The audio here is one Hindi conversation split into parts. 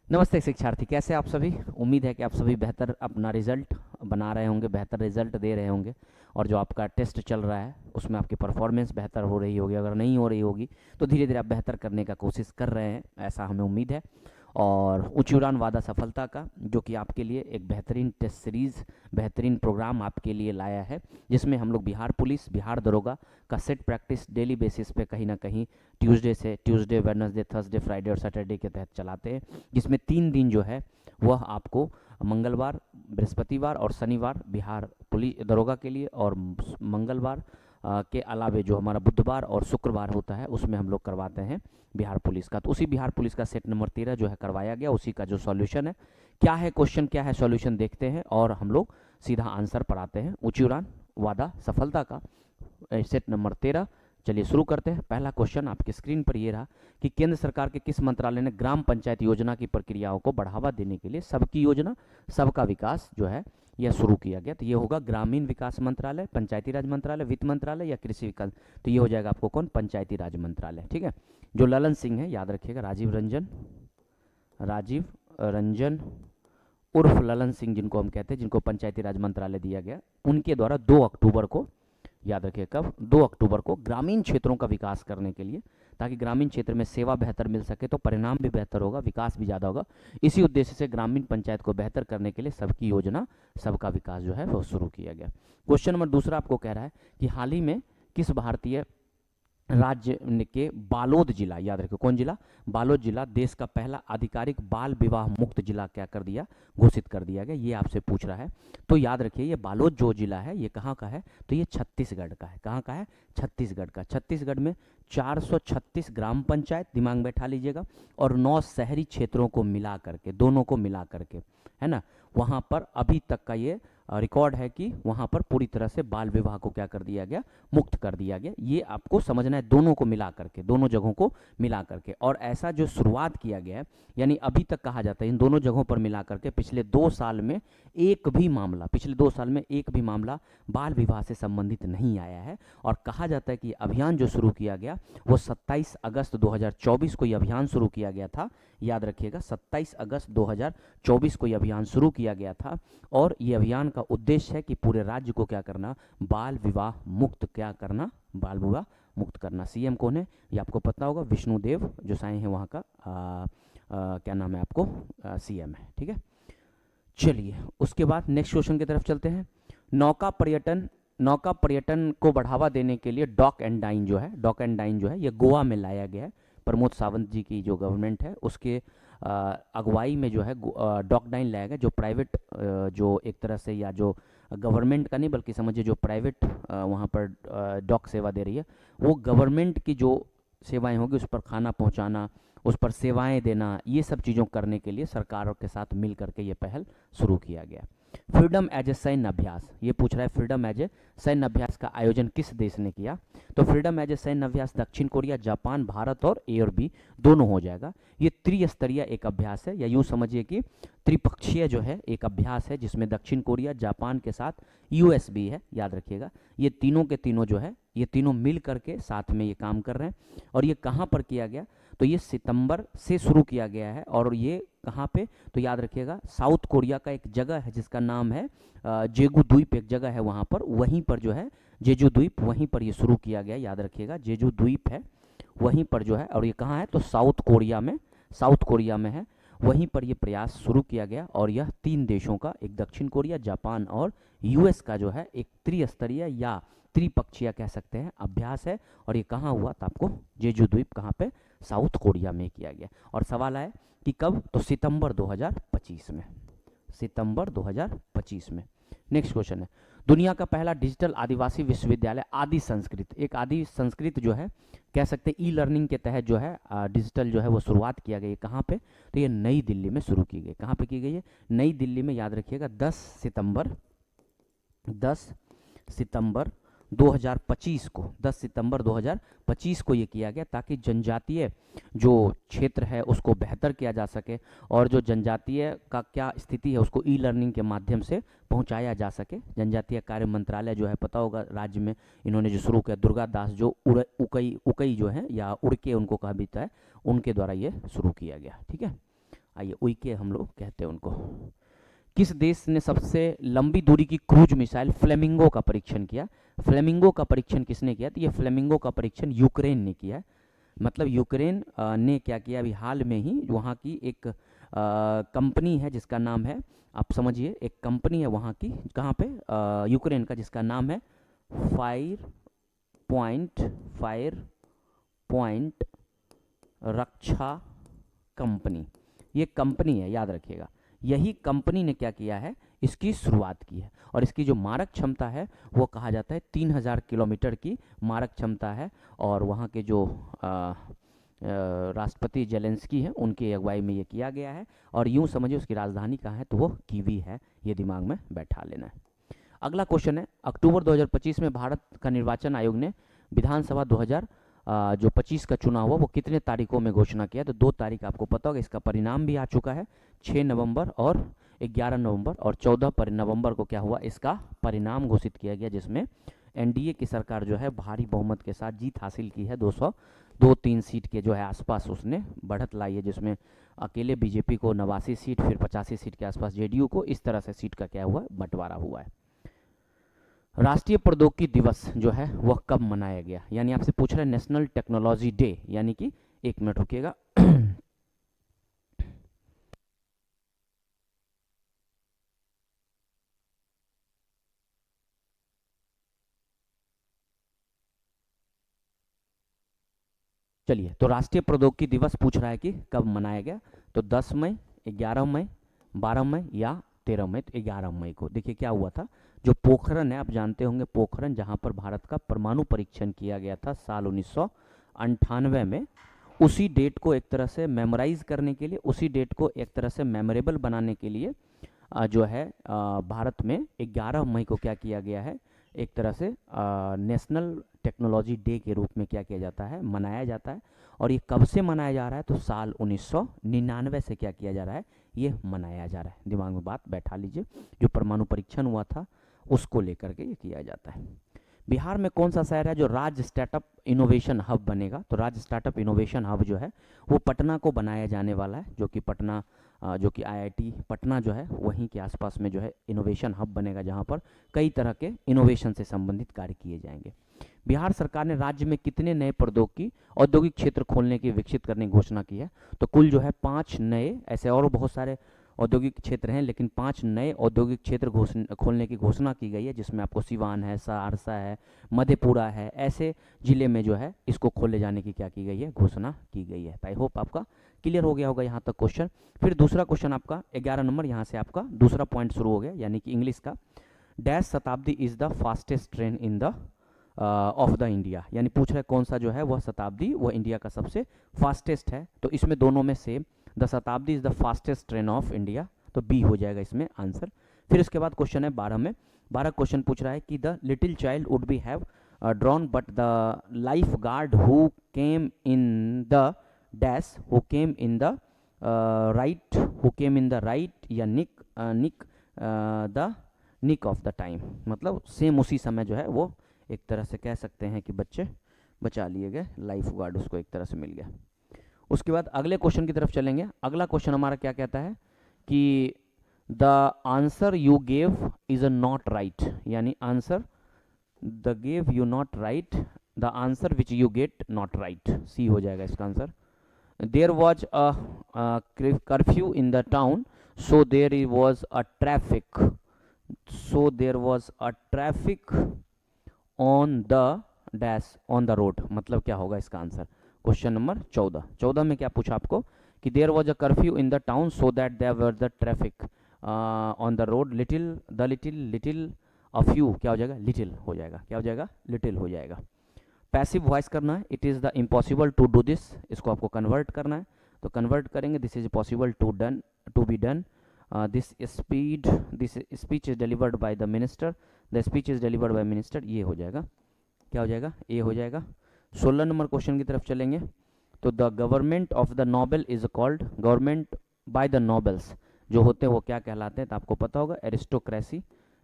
नमस्ते शिक्षार्थी, कैसे आप सभी। उम्मीद है कि आप सभी बेहतर अपना रिजल्ट बना रहे होंगे, बेहतर रिजल्ट दे रहे होंगे और जो आपका टेस्ट चल रहा है उसमें आपकी परफॉर्मेंस बेहतर हो रही होगी। अगर नहीं हो रही होगी तो धीरे धीरे आप बेहतर करने का कोशिश कर रहे हैं, ऐसा हमें उम्मीद है। और उच्च उड़ान वादा सफलता का जो कि आपके लिए एक बेहतरीन टेस्ट सीरीज़, बेहतरीन प्रोग्राम आपके लिए लाया है, जिसमें हम लोग बिहार पुलिस, बिहार दरोगा का सेट प्रैक्टिस डेली बेसिस पे कहीं ना कहीं ट्यूसडे वेडनेसडे थर्सडे फ्राइडे और सैटरडे के तहत चलाते हैं, जिसमें 3 दिन जो है वह आपको मंगलवार, बृहस्पतिवार और शनिवार बिहार पुलिस दरोगा के लिए, और मंगलवार के अलावे जो हमारा बुधवार और शुक्रवार होता है उसमें हम लोग करवाते हैं बिहार पुलिस का। तो उसी बिहार पुलिस का सेट नंबर 13 जो है करवाया गया, उसी का जो सॉल्यूशन है, क्या है क्वेश्चन, क्या है सॉल्यूशन, देखते हैं और हम लोग सीधा आंसर पर आते हैं। ऊंची उड़ान वादा सफलता का सेट नंबर 13। चलिए शुरू करते हैं। पहला क्वेश्चन आपकी स्क्रीन पर ये रहा कि केंद्र सरकार के किस मंत्रालय ने ग्राम पंचायत योजना की प्रक्रियाओं को बढ़ावा देने के लिए सबकी योजना सबका विकास जो है यह शुरू किया गया। तो ये होगा ग्रामीण विकास मंत्रालय, पंचायती राज मंत्रालय, वित्त मंत्रालय या कृषि विकास। तो ये हो जाएगा आपको कौन, पंचायती राज मंत्रालय। ठीक है, जो ललन सिंह है याद रखिएगा, राजीव रंजन उर्फ ललन सिंह जिनको हम कहते हैं, जिनको पंचायती राज मंत्रालय दिया गया, उनके द्वारा 2 अक्टूबर को, याद रखिए कब, 2 अक्टूबर को ग्रामीण क्षेत्रों का विकास करने के लिए, ताकि ग्रामीण क्षेत्र में सेवा बेहतर मिल सके तो परिणाम भी बेहतर होगा, विकास भी ज़्यादा होगा। इसी उद्देश्य से ग्रामीण पंचायत को बेहतर करने के लिए सबकी योजना सबका विकास जो है वो शुरू किया गया। क्वेश्चन नंबर दूसरा आपको कह रहा है कि हाल ही में किस भारतीय राज्य के बालोद जिला, याद रखिए कौन जिला, बालोद जिला देश का पहला आधिकारिक बाल विवाह मुक्त जिला क्या कर दिया, घोषित कर दिया गया, ये आपसे पूछ रहा है। तो याद रखिए ये बालोद जो जिला है ये कहाँ का है, तो ये छत्तीसगढ़ का है। कहाँ का है, छत्तीसगढ़ का। छत्तीसगढ़ में 436 ग्राम पंचायत, दिमाग में बैठा लीजिएगा, और 9 शहरी क्षेत्रों को मिला करके, दोनों को मिला करके, है ना, वहाँ पर अभी तक का ये रिकॉर्ड है कि वहाँ पर पूरी तरह से बाल विवाह को क्या कर दिया गया, मुक्त कर दिया गया। ये आपको समझना है, दोनों को मिला करके, दोनों जगहों को मिला करके। और ऐसा जो शुरुआत किया गया है, यानी अभी तक कहा जाता है इन दोनों जगहों पर मिला करके पिछले 2 साल में एक भी मामला, पिछले 2 साल में एक भी मामला बाल विवाह से संबंधित नहीं आया है। और कहा जाता है कि अभियान जो शुरू किया गया वो 27 अगस्त 2024 को ये अभियान शुरू किया गया था। याद रखिएगा 27 अगस्त 2024 को ये अभियान शुरू किया गया था, और ये अभियान का उद्देश्य है कि पूरे राज्य को क्या करना, बाल विवाह मुक्त क्या करना, बाल विवाह मुक्त करना। सीएम कौन है ये आपको पता होगा, विष्णुदेव जो साईं है वहाँ का क्या नाम है आपको, सीएम है। ठीक है, चलिए उसके बाद नेक्स्ट क्वेश्चन की तरफ चलते हैं। नौका पर्यटन को बढ़ावा देने के लिए डॉक एंड डाइन जो है, डॉक एंड डाइन जो है ये गोवा में लाया गया है। प्रमोद सावंत जी की जो गवर्नमेंट है उसके अगुवाई में जो है डॉक डाइन लाया गया, जो प्राइवेट जो एक तरह से, या जो गवर्नमेंट का नहीं बल्कि समझिए जो प्राइवेट वहाँ पर डॉक सेवा दे रही है, वो गवर्नमेंट की जो सेवाएं होगी उस पर खाना पहुँचाना, उस पर सेवाएं देना, ये सब चीज़ों करने के लिए सरकारों के साथ मिल करके ये पहल शुरू किया गया। फ्रीडम एज ए सैन्य अभ्यास, ये पूछ रहा है फ्रीडम एज ए सैन्य अभ्यास का आयोजन किस देश ने किया। तो फ्रीडम एज ए सैन्य अभ्यास दक्षिण कोरिया, जापान, भारत और ए और बी दोनों हो जाएगा। ये त्रिस्तरीय एक अभ्यास है, या यूँ समझिए कि त्रिपक्षीय जो है एक अभ्यास है, जिसमें दक्षिण कोरिया, जापान के साथ यूएस भी है। याद रखिएगा ये तीनों के तीनों जो है, ये तीनों मिल करके साथ में ये काम कर रहे हैं। और ये कहाँ पर किया गया, तो ये सितंबर से शुरू किया गया है। और ये कहाँ पे, तो याद रखिएगा साउथ कोरिया का एक जगह है जिसका नाम है जेजू द्वीप, एक जगह है वहाँ पर, वहीं पर जो है जेजू द्वीप, वहीं पर ये शुरू किया गया। याद रखिएगा जेजू द्वीप है वहीं पर जो है, और ये कहाँ है, तो साउथ कोरिया में, साउथ कोरिया में है, वहीं पर ये प्रयास शुरू किया गया। और यह 3 देशों का, एक दक्षिण कोरिया, जापान और यूएस का जो है एक त्रिस्तरीय या त्रिपक्षीय कह सकते हैं अभ्यास है। और ये कहाँ हुआ, तो आपको जेजू द्वीप कहाँ पे, साउथ कोरिया में किया गया। और सवाल आया कि कब, तो सितंबर 2025 में, सितंबर 2025 में। नेक्स्ट क्वेश्चन है, दुनिया का पहला डिजिटल आदिवासी विश्वविद्यालय आदि संस्कृत, एक आदि संस्कृत जो है कह सकते हैं ई लर्निंग के तहत जो है डिजिटल जो है वो शुरुआत किया गया। कहाँ पे, तो ये नई दिल्ली में शुरू की गई। कहाँ पे की गई है, नई दिल्ली में। याद रखिएगा 10 सितंबर 2025 को, 10 सितंबर 2025 को ये किया गया, ताकि जनजातीय जो क्षेत्र है उसको बेहतर किया जा सके, और जो जनजातीय का क्या स्थिति है उसको ई लर्निंग के माध्यम से पहुंचाया जा सके। जनजातीय कार्य मंत्रालय जो है पता होगा राज्य में, इन्होंने जो शुरू किया, दुर्गा दास जो उकई जो है या उड़के उनको कहा भी है, उनके द्वारा ये शुरू किया गया। ठीक है, आइए उइके हम लोग कहते हैं उनको। किस देश ने सबसे लंबी दूरी की क्रूज मिसाइल फ्लेमिंगो का परीक्षण किया? फ्लेमिंगो का परीक्षण किसने किया? तो ये फ्लेमिंगो का परीक्षण यूक्रेन ने किया है। मतलब यूक्रेन ने क्या किया, अभी हाल में ही वहाँ की एक कंपनी है जिसका नाम है, आप समझिए, एक कंपनी है वहाँ की, कहाँ पे, यूक्रेन का, जिसका नाम है फायर पॉइंट रक्षा कंपनी। ये कंपनी है, याद रखिएगा। यही कंपनी ने क्या किया है, इसकी शुरुआत की है। और इसकी जो मारक क्षमता है वो कहा जाता है 3000 किलोमीटर की मारक क्षमता है। और वहाँ के जो राष्ट्रपति जेलेंस्की हैं उनकी अगुवाई में ये किया गया है। और यूँ समझिए उसकी राजधानी कहाँ है, तो वो कीवी है। ये दिमाग में बैठा लेना है। अगला क्वेश्चन है, अक्टूबर 2025 में भारत का निर्वाचन आयोग ने विधानसभा 2025 का चुनाव हुआ, वो कितने तारीखों में घोषणा किया? तो 2 तारीख आपको पता होगा। इसका परिणाम भी आ चुका है, 6 नवंबर और 11 नवंबर। और 14 नवंबर को क्या हुआ, इसका परिणाम घोषित किया गया, जिसमें एनडीए की सरकार जो है भारी बहुमत के साथ जीत हासिल की है। 203 सीट के जो है आसपास उसने बढ़त लाई है, जिसमें अकेले बीजेपी को 89 सीट, फिर 85 सीट के आसपास जेडीयू को, इस तरह से सीट का क्या हुआ, बंटवारा हुआ है। राष्ट्रीय प्रौद्योगिकी दिवस जो है वह कब मनाया गया? यानी आपसे पूछ रहे हैं नेशनल टेक्नोलॉजी डे, यानी कि, 1 मिनट रुकिएगा। चलिए, तो राष्ट्रीय प्रौद्योगिकी दिवस पूछ रहा है कि कब मनाया गया। तो 10 मई, 11 मई, 12 मई या 13 मई। तो 11 मई को। देखिए क्या हुआ था, जो पोखरण है, आप जानते होंगे पोखरण, जहां पर भारत का परमाणु परीक्षण किया गया था साल 1998 में, उसी डेट को एक तरह से मेमोराइज करने के लिए, उसी डेट को एक तरह से मेमोरेबल बनाने के लिए जो है भारत में 11 मई को क्या किया गया है, एक तरह से नेशनल टेक्नोलॉजी डे के रूप में क्या किया जाता है, मनाया जाता है। और ये कब से मनाया जा रहा है? तो साल 1999 से क्या किया जा रहा है, ये मनाया जा रहा है। दिमाग में बात बैठा लीजिए, जो परमाणु परीक्षण हुआ था उसको लेकर के ये किया जाता है। बिहार में कौन सा शहर है जो राज्य स्टार्टअप इनोवेशन हब बनेगा? तो राज्य स्टार्टअप इनोवेशन हब जो है वो पटना को बनाया जाने वाला है, जो कि पटना, जो कि आईआईटी पटना जो है वहीं के आसपास में जो है इनोवेशन हब बनेगा, जहां पर कई तरह के इनोवेशन से संबंधित कार्य किए जाएंगे। बिहार सरकार ने राज्य में कितने नए प्रौद्योगिकी औद्योगिक क्षेत्र खोलने की, विकसित करने की घोषणा की है? तो कुल जो है 5 नए, ऐसे और बहुत सारे औद्योगिक क्षेत्र हैं, लेकिन 5 नए औद्योगिक क्षेत्र खोलने की घोषणा की गई है, जिसमें आपको सिवान है, सहरसा है, मधेपुरा है, ऐसे जिले में जो है इसको खोले जाने की क्या की गई है, घोषणा की गई है। आई होप आपका क्लियर हो गया होगा यहाँ तक क्वेश्चन। फिर दूसरा क्वेश्चन आपका 11 नंबर, यहाँ से आपका दूसरा पॉइंट शुरू हो गया, यानी कि इंग्लिश का। डैश शताब्दी is the fastest train in the of the India, यानी पूछ रहे कौन सा जो है वह शताब्दी वह इंडिया का सबसे फास्टेस्ट है। तो इसमें दोनों में से द शताब्दी is the fastest train of India, तो बी हो जाएगा इसमें आंसर। फिर इसके बाद क्वेश्चन है 12 में, 12 क्वेश्चन पूछ रहा है कि the little child would be have drawn but the life guard who came in the dash, who came in the right, who came in the right या nick the nick of the time, मतलब सेम उसी समय जो है वो एक तरह से कह सकते हैं कि बच्चे बचा लिए गए, लाइफ गार्ड उसको एक तरह से मिल गया। उसके बाद अगले क्वेश्चन की तरफ चलेंगे। अगला क्वेश्चन हमारा क्या कहता है कि the answer you gave is a not right, यानी answer the gave you not right, the answer which you get not right, C हो जाएगा इसका answer. There was a curfew in the town, so there was a traffic, so there was a traffic on the dash on the road, मतलब क्या होगा इसका आंसर? क्वेश्चन नंबर 14, 14 में क्या पूछा आपको कि there was a curfew in the town so that there were the traffic on the road, little a few, क्या हो जाएगा, लिटिल हो जाएगा, क्या हो जाएगा, लिटिल हो जाएगा। पैसिव वॉइस करना है, it is the impossible to do this, इसको आपको कन्वर्ट करना है, तो कन्वर्ट करेंगे, this is possible to be done, this speech is delivered by the minister, the speech is delivered by minister, ये हो जाएगा, क्या हो जाएगा, ए हो जाएगा। 16 नंबर क्वेश्चन की तरफ चलेंगे। तो the government of the Nobel is called, government by the nobles जो होते हैं वो क्या कहलाते हैं? तो आपको पता होगा एरिस्टोक्रेसी,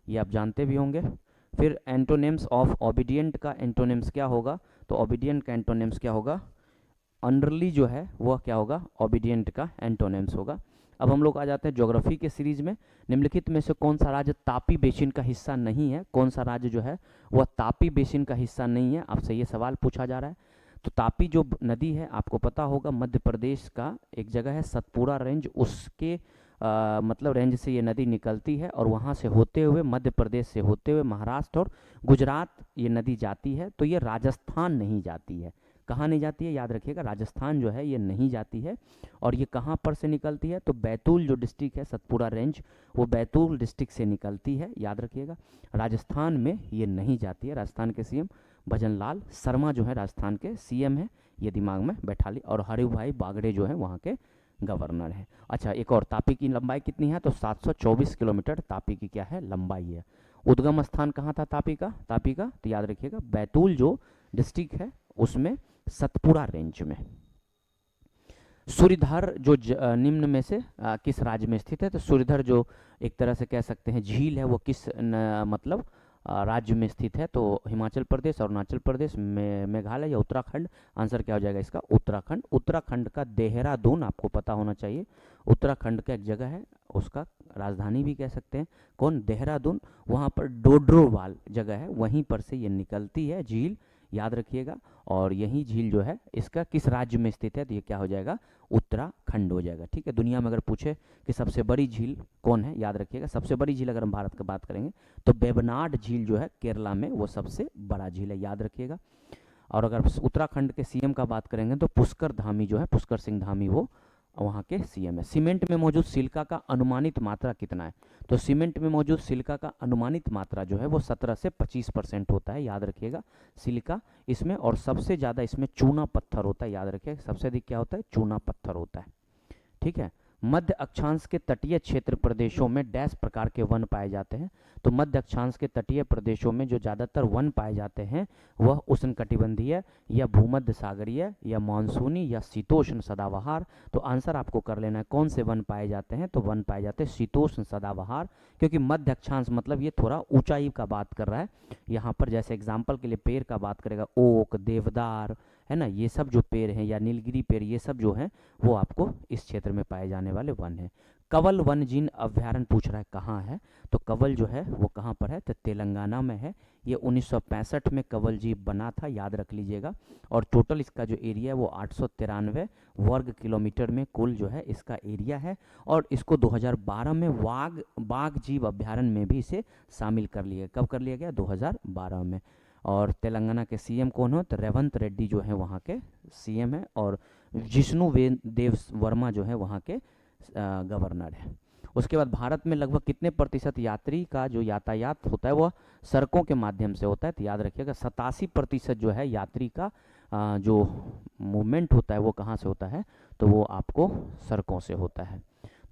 ये आप जानते भी होंगे। फिर एंटोनिम्स ऑफ ओबीडियंट का एंटोनिम्स क्या होगा? तो ओबीडियंट का एंटोनिम्स क्या होगा? अनरली जो है वह क्या होगा, ओबीडियंट का एंटोनिम्स होगा। अब हम लोग आ जाते हैं ज्योग्राफी के सीरीज में। निम्नलिखित में से कौन सा राज्य तापी बेसिन का हिस्सा नहीं है? कौन सा राज्य जो है वह तापी बेसिन का हिस्सा नहीं है, आपसे ये सवाल पूछा जा रहा है। तो तापी जो नदी है आपको पता होगा मध्य प्रदेश का एक जगह है सतपुरा रेंज, उसके मतलब रेंज से ये नदी निकलती है और वहाँ से होते हुए मध्य प्रदेश से होते हुए महाराष्ट्र और गुजरात ये नदी जाती है। तो ये राजस्थान नहीं जाती है। कहाँ नहीं जाती है, याद रखिएगा, राजस्थान जो है ये नहीं जाती है। और ये कहाँ पर से निकलती है, तो बैतूल जो डिस्ट्रिक्ट है, सतपुरा रेंज, वो बैतूल डिस्ट्रिक्ट से निकलती है, याद रखिएगा। राजस्थान में ये नहीं जाती है। राजस्थान के सीएम भजन लाल शर्मा जो है राजस्थान के सीएम है, ये दिमाग में बैठा ली। और हरि भाई बागड़े जो है वहाँ के गवर्नर है। अच्छा, एक और, तापी की लंबाई कितनी है, तो 724 किलोमीटर तापी की क्या है, लंबाई है। उद्गम स्थान कहाँ था तापी का, तो याद रखिएगा बैतूल जो डिस्ट्रिक्ट है उसमें सतपुरा रेंज में। सूर्यधर जो निम्न में से किस राज्य में स्थित है, तो सूर्यधर जो एक तरह से कह सकते हैं झील है, वो किस मतलब राज्य में स्थित है, तो हिमाचल प्रदेश, अरुणाचल प्रदेश, मेघालय या उत्तराखंड। आंसर क्या हो जाएगा इसका, उत्तराखंड। उत्तराखंड का देहरादून आपको पता होना चाहिए। उत्तराखंड का एक जगह है, उसका राजधानी भी कह सकते हैं, कौन, देहरादून। वहाँ पर डोड्रोवाल जगह है, वहीं पर से ये निकलती है झील, याद रखिएगा। और यही झील जो है इसका किस राज्य में स्थित है, तो ये क्या हो जाएगा, उत्तराखंड हो जाएगा। ठीक है, दुनिया में अगर पूछे कि सबसे बड़ी झील कौन है, याद रखिएगा सबसे बड़ी झील अगर हम भारत की बात करेंगे तो वेबनाड झील जो है केरला में, वो सबसे बड़ा झील है, याद रखिएगा। और अगर उत्तराखंड के सीएम का बात करेंगे तो पुष्कर धामी जो है, पुष्कर सिंह धामी, वो वहाँ के सीएम है। सीमेंट में मौजूद सिलिका का अनुमानित मात्रा कितना है, तो सीमेंट में मौजूद सिलिका का अनुमानित मात्रा जो है वो 17 से 25% होता है, याद रखिएगा, सिलिका इसमें। और सबसे ज़्यादा इसमें चूना पत्थर होता है, याद रखिएगा, सबसे अधिक क्या होता है, चूना पत्थर होता है। ठीक है। मध्य अक्षांश के तटीय क्षेत्र प्रदेशों में डैश प्रकार के वन पाए जाते हैं, तो मध्य अक्षांश के तटीय प्रदेशों में जो ज़्यादातर वन पाए जाते हैं वह उष्णकटिबंधीय या भूमध्य सागरीय या मानसूनी या शीतोष्ण सदाबहार। तो आंसर आपको कर लेना है कौन से वन पाए जाते हैं, तो वन पाए जाते हैं शीतोष्ण सदाबहार, क्योंकि मध्य अक्षांश मतलब ये थोड़ा ऊंचाई का बात कर रहा है यहाँ पर। जैसे एग्जाम्पल के लिए पेड़ का बात करेगा, ओक, देवदार है ना, ये सब जो पेड़ हैं, या नीलगिरी पेड़, ये सब जो हैं वो आपको इस क्षेत्र में पाए जाने वाले वन हैं। कंवल वन्यजीव अभ्यारण्य पूछ रहा है कहाँ है, तो कंवल जो है वो कहाँ पर है, तो तेलंगाना में है। ये 1965 में कंवल जीव बना था, याद रख लीजिएगा। और टोटल इसका जो एरिया है वो 893 वर्ग किलोमीटर में कुल जो है इसका एरिया है। और इसको 2012 में बाघ जीव अभ्यारण्य में भी इसे शामिल कर लिया। कब कर लिया गया, 2012 में। और तेलंगाना के सीएम कौन हो, तो रेवंत रेड्डी जो है वहाँ के सीएम है। और जिष्णु देव वर्मा जो है वहाँ के गवर्नर है। उसके बाद भारत में लगभग कितने प्रतिशत यात्री का जो यातायात होता है वह सड़कों के माध्यम से होता है, तो याद रखिएगा 87% जो है यात्री का जो मूवमेंट होता है वो कहाँ से होता है, तो वो आपको सड़कों से होता है।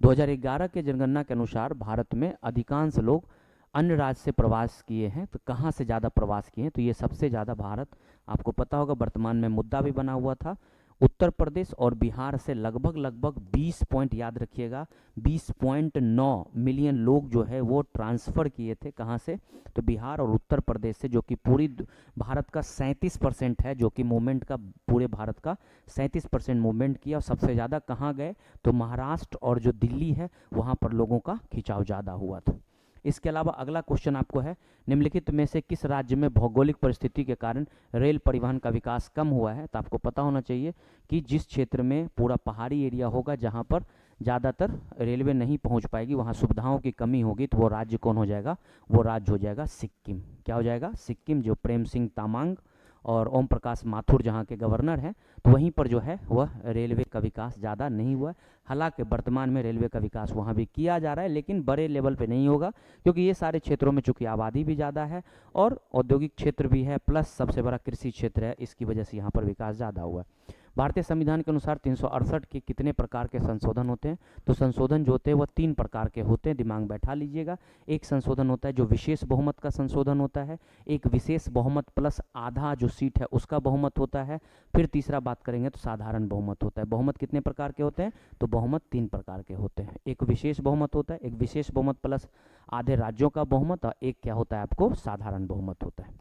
2011 के जनगणना के अनुसार भारत में अधिकांश लोग अन्य राज्य से प्रवास किए हैं, तो कहाँ से ज़्यादा प्रवास किए हैं, तो ये सबसे ज़्यादा भारत, आपको पता होगा वर्तमान में मुद्दा भी बना हुआ था, उत्तर प्रदेश और बिहार से लगभग 20 पॉइंट, याद रखिएगा 20.9 मिलियन लोग जो है वो ट्रांसफ़र किए थे, कहाँ से, तो बिहार और उत्तर प्रदेश से, जो कि पूरी भारत का 37% है, जो कि मूवमेंट का पूरे भारत का 37% मूवमेंट किया। और सबसे ज़्यादा कहाँ गए, तो महाराष्ट्र और जो दिल्ली है वहाँ पर लोगों का खिंचाव ज़्यादा हुआ था। इसके अलावा अगला क्वेश्चन आपको है, निम्नलिखित में से किस राज्य में भौगोलिक परिस्थिति के कारण रेल परिवहन का विकास कम हुआ है, तो आपको पता होना चाहिए कि जिस क्षेत्र में पूरा पहाड़ी एरिया होगा जहाँ पर ज़्यादातर रेलवे नहीं पहुँच पाएगी, वहाँ सुविधाओं की कमी होगी, तो वो राज्य कौन हो जाएगा, वो राज्य हो जाएगा सिक्किम। क्या हो जाएगा, सिक्किम, जो प्रेम सिंह तामांग और ओम प्रकाश माथुर जहाँ के गवर्नर हैं, तो वहीं पर जो है वह रेलवे का विकास ज़्यादा नहीं हुआ। हालांकि वर्तमान में रेलवे का विकास वहाँ भी किया जा रहा है, लेकिन बड़े लेवल पे नहीं होगा, क्योंकि ये सारे क्षेत्रों में चूंकि आबादी भी ज़्यादा है और औद्योगिक क्षेत्र भी है, प्लस सबसे बड़ा कृषि क्षेत्र है, इसकी वजह से यहाँ पर विकास ज़्यादा हुआ है। भारतीय संविधान के अनुसार 368 के कितने प्रकार के संशोधन होते हैं, तो संशोधन जो होते हैं वह 3 प्रकार के होते हैं, दिमाग बैठा लीजिएगा। एक संशोधन होता है जो विशेष बहुमत का संशोधन होता है, एक विशेष बहुमत प्लस आधा जो सीट है उसका बहुमत होता है, फिर तीसरा बात करेंगे तो साधारण बहुमत होता है। बहुमत कितने प्रकार के होते हैं, तो बहुमत 3 प्रकार के होते हैं। एक विशेष बहुमत होता है, एक विशेष बहुमत प्लस आधे राज्यों का बहुमत, और एक क्या होता है आपको, साधारण बहुमत होता है।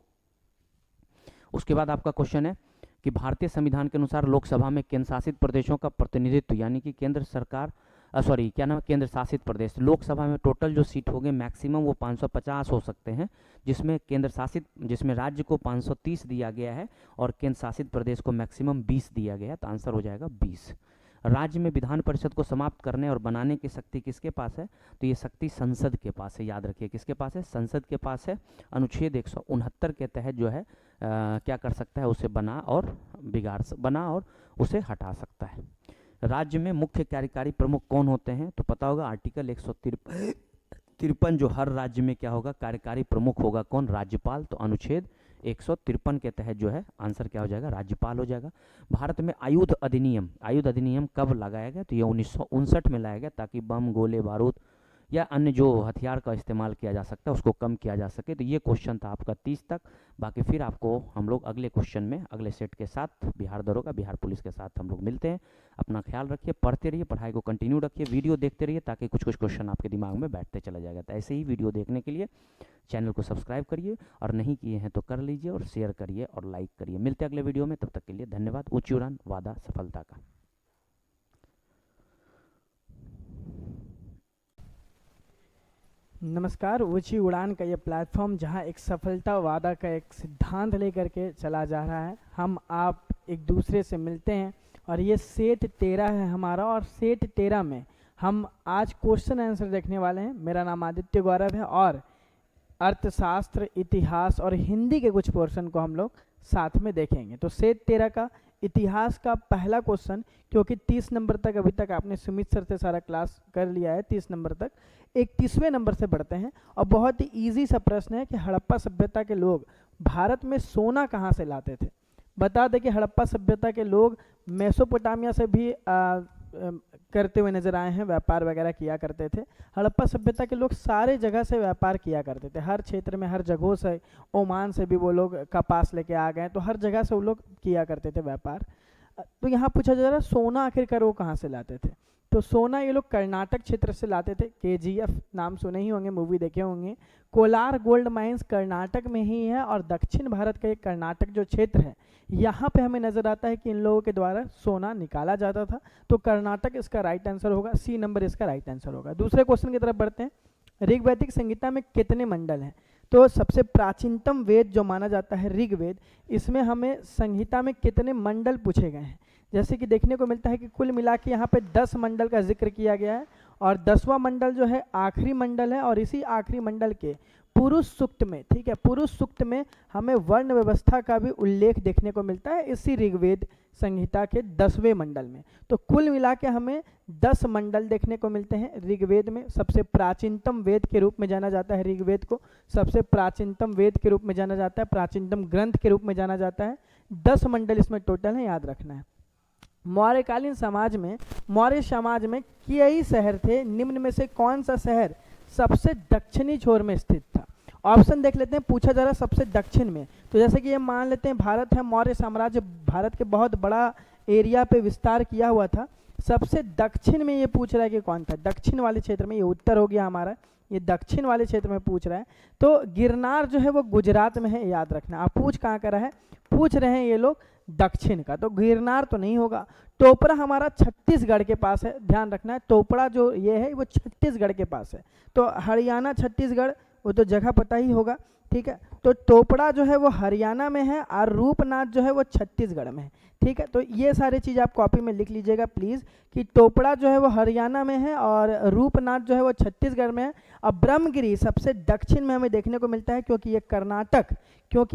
उसके बाद आपका क्वेश्चन है, कि भारतीय संविधान के अनुसार लोकसभा में केंद्र शासित प्रदेशों का प्रतिनिधित्व, यानी कि केंद्र सरकार सॉरी क्या नाम है, केंद्र शासित प्रदेश, लोकसभा में टोटल जो सीट होंगे मैक्सिमम वो 550 हो सकते हैं, जिसमें राज्य को 530 दिया गया है और केंद्र शासित प्रदेश को मैक्सिमम 20 दिया गया है। तो आंसर हो जाएगा 20। राज्य में विधान परिषद को समाप्त करने और बनाने की शक्ति किसके पास है? तो ये शक्ति संसद के पास है। याद रखिए किसके पास है? संसद के पास है। अनुच्छेद 169 के तहत जो है क्या कर सकता है? उसे बना और उसे हटा सकता है। राज्य में मुख्य कार्यकारी प्रमुख कौन होते हैं? तो पता होगा आर्टिकल 153 जो हर राज्य में क्या होगा? कार्यकारी प्रमुख होगा। कौन? राज्यपाल। तो अनुच्छेद 153 के तहत जो है आंसर क्या हो जाएगा? राज्यपाल हो जाएगा। भारत में आयुध अधिनियम कब लगाया गया? तो ये 1959 में लाया गया, ताकि बम, गोले बारूद या अन्य जो हथियार का इस्तेमाल किया जा सकता है उसको कम किया जा सके। तो ये क्वेश्चन था आपका 30 तक। बाकी फिर आपको हम लोग अगले क्वेश्चन में अगले सेट के साथ बिहार दरोगा, बिहार पुलिस के साथ हम लोग मिलते हैं। अपना ख्याल रखिए, पढ़ते रहिए, पढ़ाई को कंटिन्यू रखिए, वीडियो देखते रहिए, ताकि कुछ कुछ क्वेश्चन आपके दिमाग में बैठते चला जाएगा। तो ऐसे ही वीडियो देखने के लिए चैनल को सब्सक्राइब करिए, और नहीं किए हैं तो कर लीजिए, और शेयर करिए और लाइक करिए। मिलते हैं अगले वीडियो में, तब तक के लिए धन्यवाद। ऊंची उड़ान, वादा सफलता का। नमस्कार। ऊंची उड़ान का ये प्लेटफॉर्म जहां एक सफलता वादा का एक सिद्धांत लेकर के चला जा रहा है। हम आप एक दूसरे से मिलते हैं, और ये सेट 13 है हमारा, और सेट 13 में हम आज क्वेश्चन आंसर देखने वाले हैं। मेरा नाम आदित्य गौरव है, और अर्थशास्त्र, इतिहास और हिंदी के कुछ पोर्शन को हम लोग साथ में देखेंगे। तो सेट 13 का इतिहास का पहला क्वेश्चन, क्योंकि 30 नंबर तक अभी तक आपने सुमित सर से सारा क्लास कर लिया है, 30 नंबर तक 31वें नंबर से पढ़ते हैं। और बहुत ही ईजी सा प्रश्न है कि हड़प्पा सभ्यता के लोग भारत में सोना कहाँ से लाते थे? बता दें कि हड़प्पा सभ्यता के लोग मेसोपोटामिया से भी करते हुए नजर आए हैं, व्यापार वगैरह किया करते थे। हड़प्पा सभ्यता के लोग सारे जगह से व्यापार किया करते थे, हर क्षेत्र में, हर जगहों से। ओमान से भी वो लोग कपास लेके आ गए, तो हर जगह से वो लोग किया करते थे व्यापार। तो यहाँ पूछा जा रहा है सोना आखिरकार वो कहाँ से लाते थे? तो सोना ये लोग कर्नाटक क्षेत्र से लाते थे। KGF नाम सुने ही होंगे, मूवी देखे होंगे। कोलार गोल्ड माइंस कर्नाटक में ही है, और दक्षिण भारत का एक कर्नाटक जो क्षेत्र है, यहाँ पे हमें नजर आता है कि इन लोगों के द्वारा सोना निकाला जाता था। तो कर्नाटक इसका राइट आंसर होगा, C नंबर इसका राइट आंसर होगा। दूसरे क्वेश्चन की तरफ बढ़ते हैं। ऋग्वैदिक संहिता में कितने मंडल हैं? तो सबसे प्राचीनतम वेद जो माना जाता है ऋग्वेद, इसमें हमें संहिता में कितने मंडल पूछे गए हैं? जैसे कि देखने को मिलता है कि कुल मिला के यहाँ पे 10 मंडल का जिक्र किया गया है, और 10वां मंडल जो है आखिरी मंडल है। और इसी आखिरी मंडल के पुरुष सूक्त में, ठीक है, पुरुष सूक्त में हमें वर्ण व्यवस्था का भी उल्लेख देखने को मिलता है इसी ऋग्वेद संहिता के 10वें मंडल में। तो कुल मिला के हमें 10 मंडल देखने को मिलते हैं ऋग्वेद में। सबसे प्राचीनतम वेद के रूप में जाना जाता है ऋग्वेद को, सबसे प्राचीनतम वेद के रूप में जाना जाता है, प्राचीनतम ग्रंथ के रूप में जाना जाता है। 10 मंडल इसमें टोटल है, याद रखना है। मौर्यकालीन समाज में, मौर्य समाज में कई शहर थे, निम्न में से कौन सा शहर सबसे दक्षिणी छोर में स्थित था? ऑप्शन देख लेते हैं, पूछा जा रहा है सबसे दक्षिण में। तो जैसे कि ये मान लेते हैं भारत है, मौर्य साम्राज्य भारत के बहुत बड़ा एरिया पे विस्तार किया हुआ था। सबसे दक्षिण में ये पूछ रहा है कि कौन था दक्षिण वाले क्षेत्र में। ये उत्तर हो गया हमारा, ये दक्षिण वाले क्षेत्र में पूछ रहा है। तो गिरनार जो है वो गुजरात में है, याद रखना। आप पूछ कहाँ कर रहा है? पूछ रहे हैं ये लोग दक्षिण का, तो गिरनार तो नहीं होगा। टोपरा हमारा छत्तीसगढ़ के पास है, ध्यान रखना है। टोपरा जो ये है वो छत्तीसगढ़ के पास है, तो हरियाणा छत्तीसगढ़ वो तो जगह पता ही होगा, ठीक है। तो टोपड़ा जो है वो हरियाणा में है, और रूपनाथ जो है वो छत्तीसगढ़ में है, ठीक है। तो ये सारी चीज़ आप कॉपी में लिख लीजिएगा प्लीज़, कि टोपड़ा जो है वो हरियाणा में है और रूपनाथ जो है वो छत्तीसगढ़ में है। अब ब्रह्मगिरी सबसे दक्षिण में हमें देखने को मिलता है, क्योंकि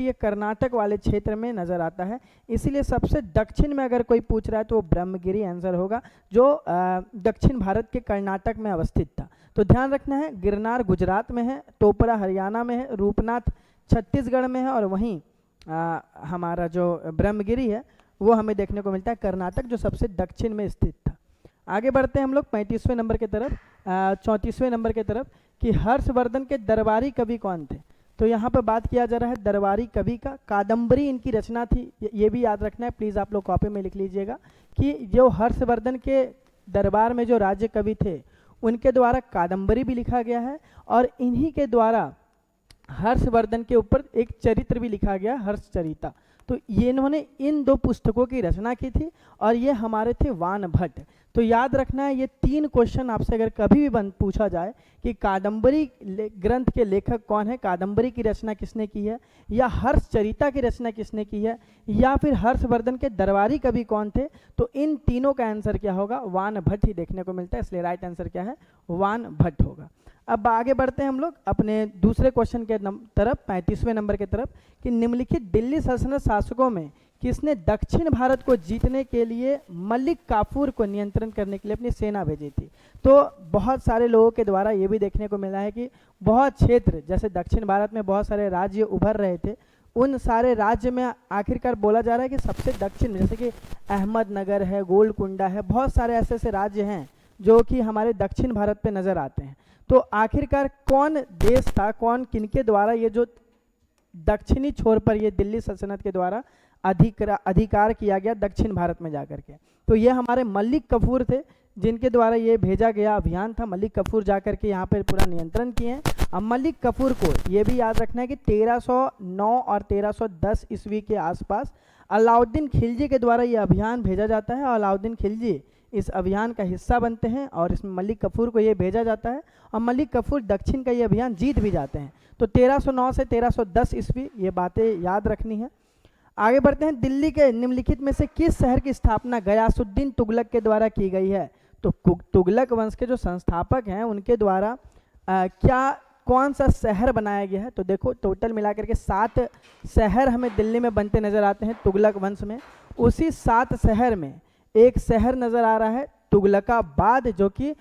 ये कर्नाटक वाले क्षेत्र में नज़र आता है, इसीलिए सबसे दक्षिण में अगर कोई पूछ रहा है तो वो ब्रह्मगिरी आंसर होगा, जो दक्षिण भारत के कर्नाटक में अवस्थित था। तो ध्यान रखना है, गिरनार गुजरात में है, टोपरा हरियाणा में है, रूपनाथ छत्तीसगढ़ में है, और वहीं हमारा जो ब्रह्मगिरी है वो हमें देखने को मिलता है कर्नाटक, जो सबसे दक्षिण में स्थित था। आगे बढ़ते हैं हम लोग 35वें नंबर की तरफ, 34वें नंबर की तरफ, कि हर्षवर्धन के दरबारी कवि कौन थे? तो यहाँ पर बात किया जा रहा है दरबारी कवि का। कादम्बरी इनकी रचना थी, ये भी याद रखना है प्लीज़, आप लोग कॉपी में लिख लीजिएगा कि जो हर्षवर्धन के दरबार में जो राज्य कवि थे उनके द्वारा कादम्बरी भी लिखा गया है, और इन्हीं के द्वारा हर्षवर्धन के ऊपर एक चरित्र भी लिखा गया, हर्षचरिता। तो ये इन्होंने इन 2 पुस्तकों की रचना की थी और ये हमारे थे वान भट्ट। तो याद रखना है ये 3 क्वेश्चन आपसे अगर कभी भी पूछा जाए कि कादंबरी ग्रंथ के लेखक कौन है, कादंबरी की रचना किसने की है, या हर्षचरिता की रचना किसने की है, या फिर हर्षवर्धन के दरबारी कवि कौन थे, तो इन तीनों का आंसर क्या होगा, वान भट्ट ही देखने को मिलता है। इसलिए राइट आंसर क्या है, वान भट्ट होगा। अब आगे बढ़ते हैं हम लोग अपने दूसरे क्वेश्चन के तरफ, 35वें नंबर की तरफ, कि निम्नलिखित दिल्ली सल्तनत शासकों में किसने दक्षिण भारत को जीतने के लिए मलिक काफूर को नियंत्रण करने के लिए अपनी सेना भेजी थी। तो बहुत सारे लोगों के द्वारा ये भी देखने को मिला है कि बहुत क्षेत्र, जैसे दक्षिण भारत में बहुत सारे राज्य उभर रहे थे, उन सारे राज्य में आखिरकार बोला जा रहा है कि सबसे दक्षिण में, जैसे कि अहमदनगर है, गोलकुंडा है, बहुत सारे ऐसे ऐसे राज्य हैं जो कि हमारे दक्षिण भारत पे नज़र आते हैं। तो आखिरकार कौन देश था, कौन किनके द्वारा ये जो दक्षिणी छोर पर ये दिल्ली सल्तनत के द्वारा अधिकार किया गया दक्षिण भारत में जाकर के, तो ये हमारे मलिक काफूर थे जिनके द्वारा ये भेजा गया अभियान था। मलिक काफूर जाकर के यहाँ पर पूरा नियंत्रण किए हैं। अब मलिक काफूर को ये भी याद रखना है कि 1309 और 1310 ईस्वी के आसपास अलाउद्दीन खिलजी के द्वारा ये अभियान भेजा जाता है और अलाउद्दीन खिलजी इस अभियान का हिस्सा बनते हैं और इसमें मलिक काफूर को ये भेजा जाता है और मलिक काफूर दक्षिण का ये अभियान जीत भी जाते हैं। तो 1309 से 1310 ईस्वी ये बातें याद रखनी है। आगे बढ़ते हैं, दिल्ली के निम्नलिखित में से किस शहर की स्थापना गयासुद्दीन तुगलक के द्वारा की गई है। तो तुगलक वंश के जो संस्थापक हैं उनके द्वारा कौन सा शहर बनाया गया है। तो देखो टोटल मिलाकर के 7 शहर हमें दिल्ली में बनते नजर आते हैं तुगलक वंश में। उसी 7 शहर में एक शहर नजर आ रहा है तुगलकाबाद, जो कि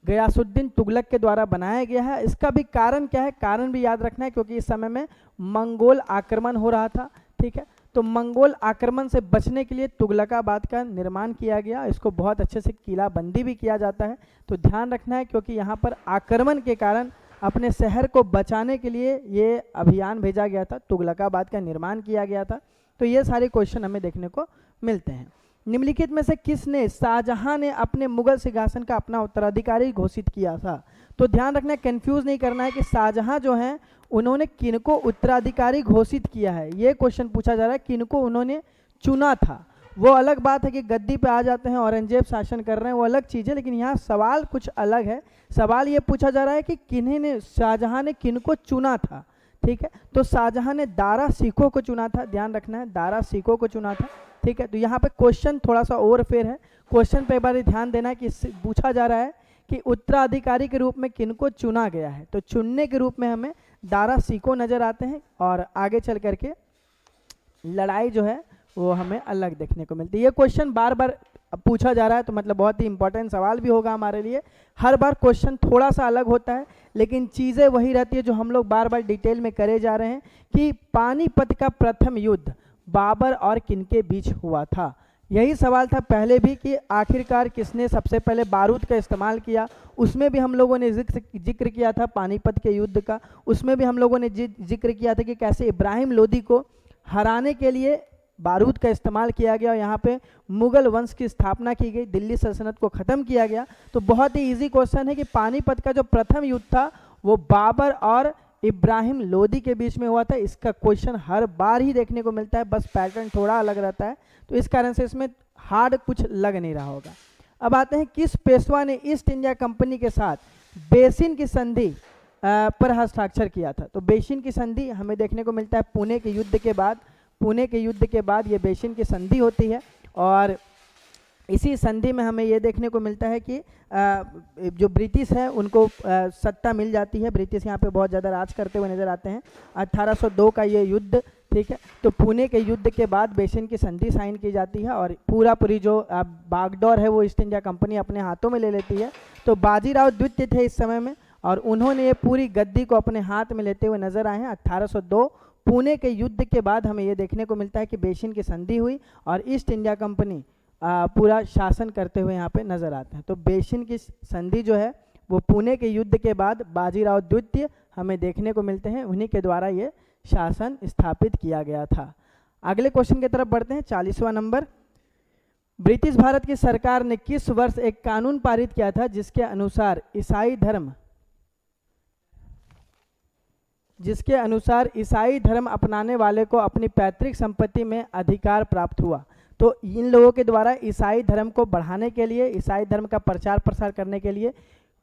गयासुद्दीन तुगलक के द्वारा बनाया गया है। इसका भी कारण क्या है, कारण भी याद रखना है, क्योंकि इस समय में मंगोल आक्रमण हो रहा था। ठीक है, तो मंगोल आक्रमण से बचने के लिए तुगलकाबाद का निर्माण किया गया। इसको बहुत अच्छे से किलाबंदी भी किया जाता है, तो ध्यान रखना है, क्योंकि यहाँ पर आक्रमण के कारण अपने शहर को बचाने के लिए ये अभियान भेजा गया था, तुगलकाबाद का निर्माण किया गया था। तो ये सारे क्वेश्चन हमें देखने को मिलते हैं। निम्नलिखित में से किसने शाहजहां ने अपने मुगल सिंहासन का अपना उत्तराधिकारी घोषित किया था। तो ध्यान रखना है, कंफ्यूज नहीं करना है कि शाहजहां जो हैं उन्होंने किनको उत्तराधिकारी घोषित किया है। ये क्वेश्चन पूछा जा रहा है किनको उन्होंने चुना था। वो अलग बात है कि गद्दी पे आ जाते हैं, औरंगजेब शासन कर रहे हैं, वो अलग चीज़ है, लेकिन यहाँ सवाल कुछ अलग है। सवाल ये पूछा जा रहा है कि किन्हीं ने, शाहजहां ने किनको चुना था। ठीक है, तो शाहजहां ने दारा सिखों को चुना था, ध्यान रखना है, दारा सिखों को चुना था। ठीक है, तो यहाँ पे क्वेश्चन थोड़ा सा और फेर है, क्वेश्चन पे एक बार ध्यान देना कि पूछा जा रहा है कि उत्तराधिकारी के रूप में किनको चुना गया है। तो चुनने के रूप में हमें दारा सिखों नजर आते हैं और आगे चल करके लड़ाई जो है वो हमें अलग देखने को मिलती है। ये क्वेश्चन बार बार पूछा जा रहा है, तो मतलब बहुत ही इंपॉर्टेंट सवाल भी होगा हमारे लिए। हर बार क्वेश्चन थोड़ा सा अलग होता है, लेकिन चीज़ें वही रहती है जो हम लोग बार बार डिटेल में करे जा रहे हैं कि पानीपत का प्रथम युद्ध बाबर और किनके बीच हुआ था। यही सवाल था पहले भी कि आखिरकार किसने सबसे पहले बारूद का इस्तेमाल किया। उसमें भी हम लोगों ने जिक्र किया था पानीपत के युद्ध का। उसमें भी हम लोगों ने जिक्र किया था कि कैसे इब्राहिम लोदी को हराने के लिए बारूद का इस्तेमाल किया गया और यहाँ पे मुगल वंश की स्थापना की गई, दिल्ली सल्तनत को ख़त्म किया गया। तो बहुत ही इजी क्वेश्चन है कि पानीपत का जो प्रथम युद्ध था वो बाबर और इब्राहिम लोदी के बीच में हुआ था। इसका क्वेश्चन हर बार ही देखने को मिलता है, बस पैटर्न थोड़ा अलग रहता है, तो इस कारण से इसमें हार्ड कुछ लग नहीं रहा होगा। अब आते हैं, किस पेशवा ने ईस्ट इंडिया कंपनी के साथ बेसिन की संधि पर हस्ताक्षर किया था। तो बेसिन की संधि हमें देखने को मिलता है पुणे के युद्ध के बाद। पुणे के युद्ध के बाद ये बेसिन की संधि होती है और इसी संधि में हमें ये देखने को मिलता है कि जो ब्रिटिश है उनको सत्ता मिल जाती है। ब्रिटिश यहाँ पे बहुत ज़्यादा राज करते हुए नजर आते हैं। 1802 का ये युद्ध, ठीक है, तो पुणे के युद्ध के बाद बेसिन की संधि साइन की जाती है और पूरी जो बागडोर है वो ईस्ट इंडिया कंपनी अपने हाथों में ले लेती है। तो बाजीराव द्वितीय थे इस समय में और उन्होंने ये पूरी गद्दी को अपने हाथ में लेते हुए नजर आए हैं। 1802 पुणे के युद्ध के बाद हमें ये देखने को मिलता है कि बेसिन की संधि हुई और ईस्ट इंडिया कंपनी पूरा शासन करते हुए यहाँ पे नजर आते हैं। तो बेसिन की संधि जो है वो पुणे के युद्ध के बाद बाजीराव द्वितीय हमें देखने को मिलते हैं, उन्हीं के द्वारा ये शासन स्थापित किया गया था। अगले क्वेश्चन की तरफ बढ़ते हैं, 40वां नंबर। ब्रिटिश भारत की सरकार ने किस वर्ष एक कानून पारित किया था जिसके अनुसार ईसाई धर्म जिसके अनुसार ईसाई धर्म अपनाने वाले को अपनी पैतृक संपत्ति में अधिकार प्राप्त हुआ। तो इन लोगों के द्वारा ईसाई धर्म को बढ़ाने के लिए, ईसाई धर्म का प्रचार प्रसार करने के लिए,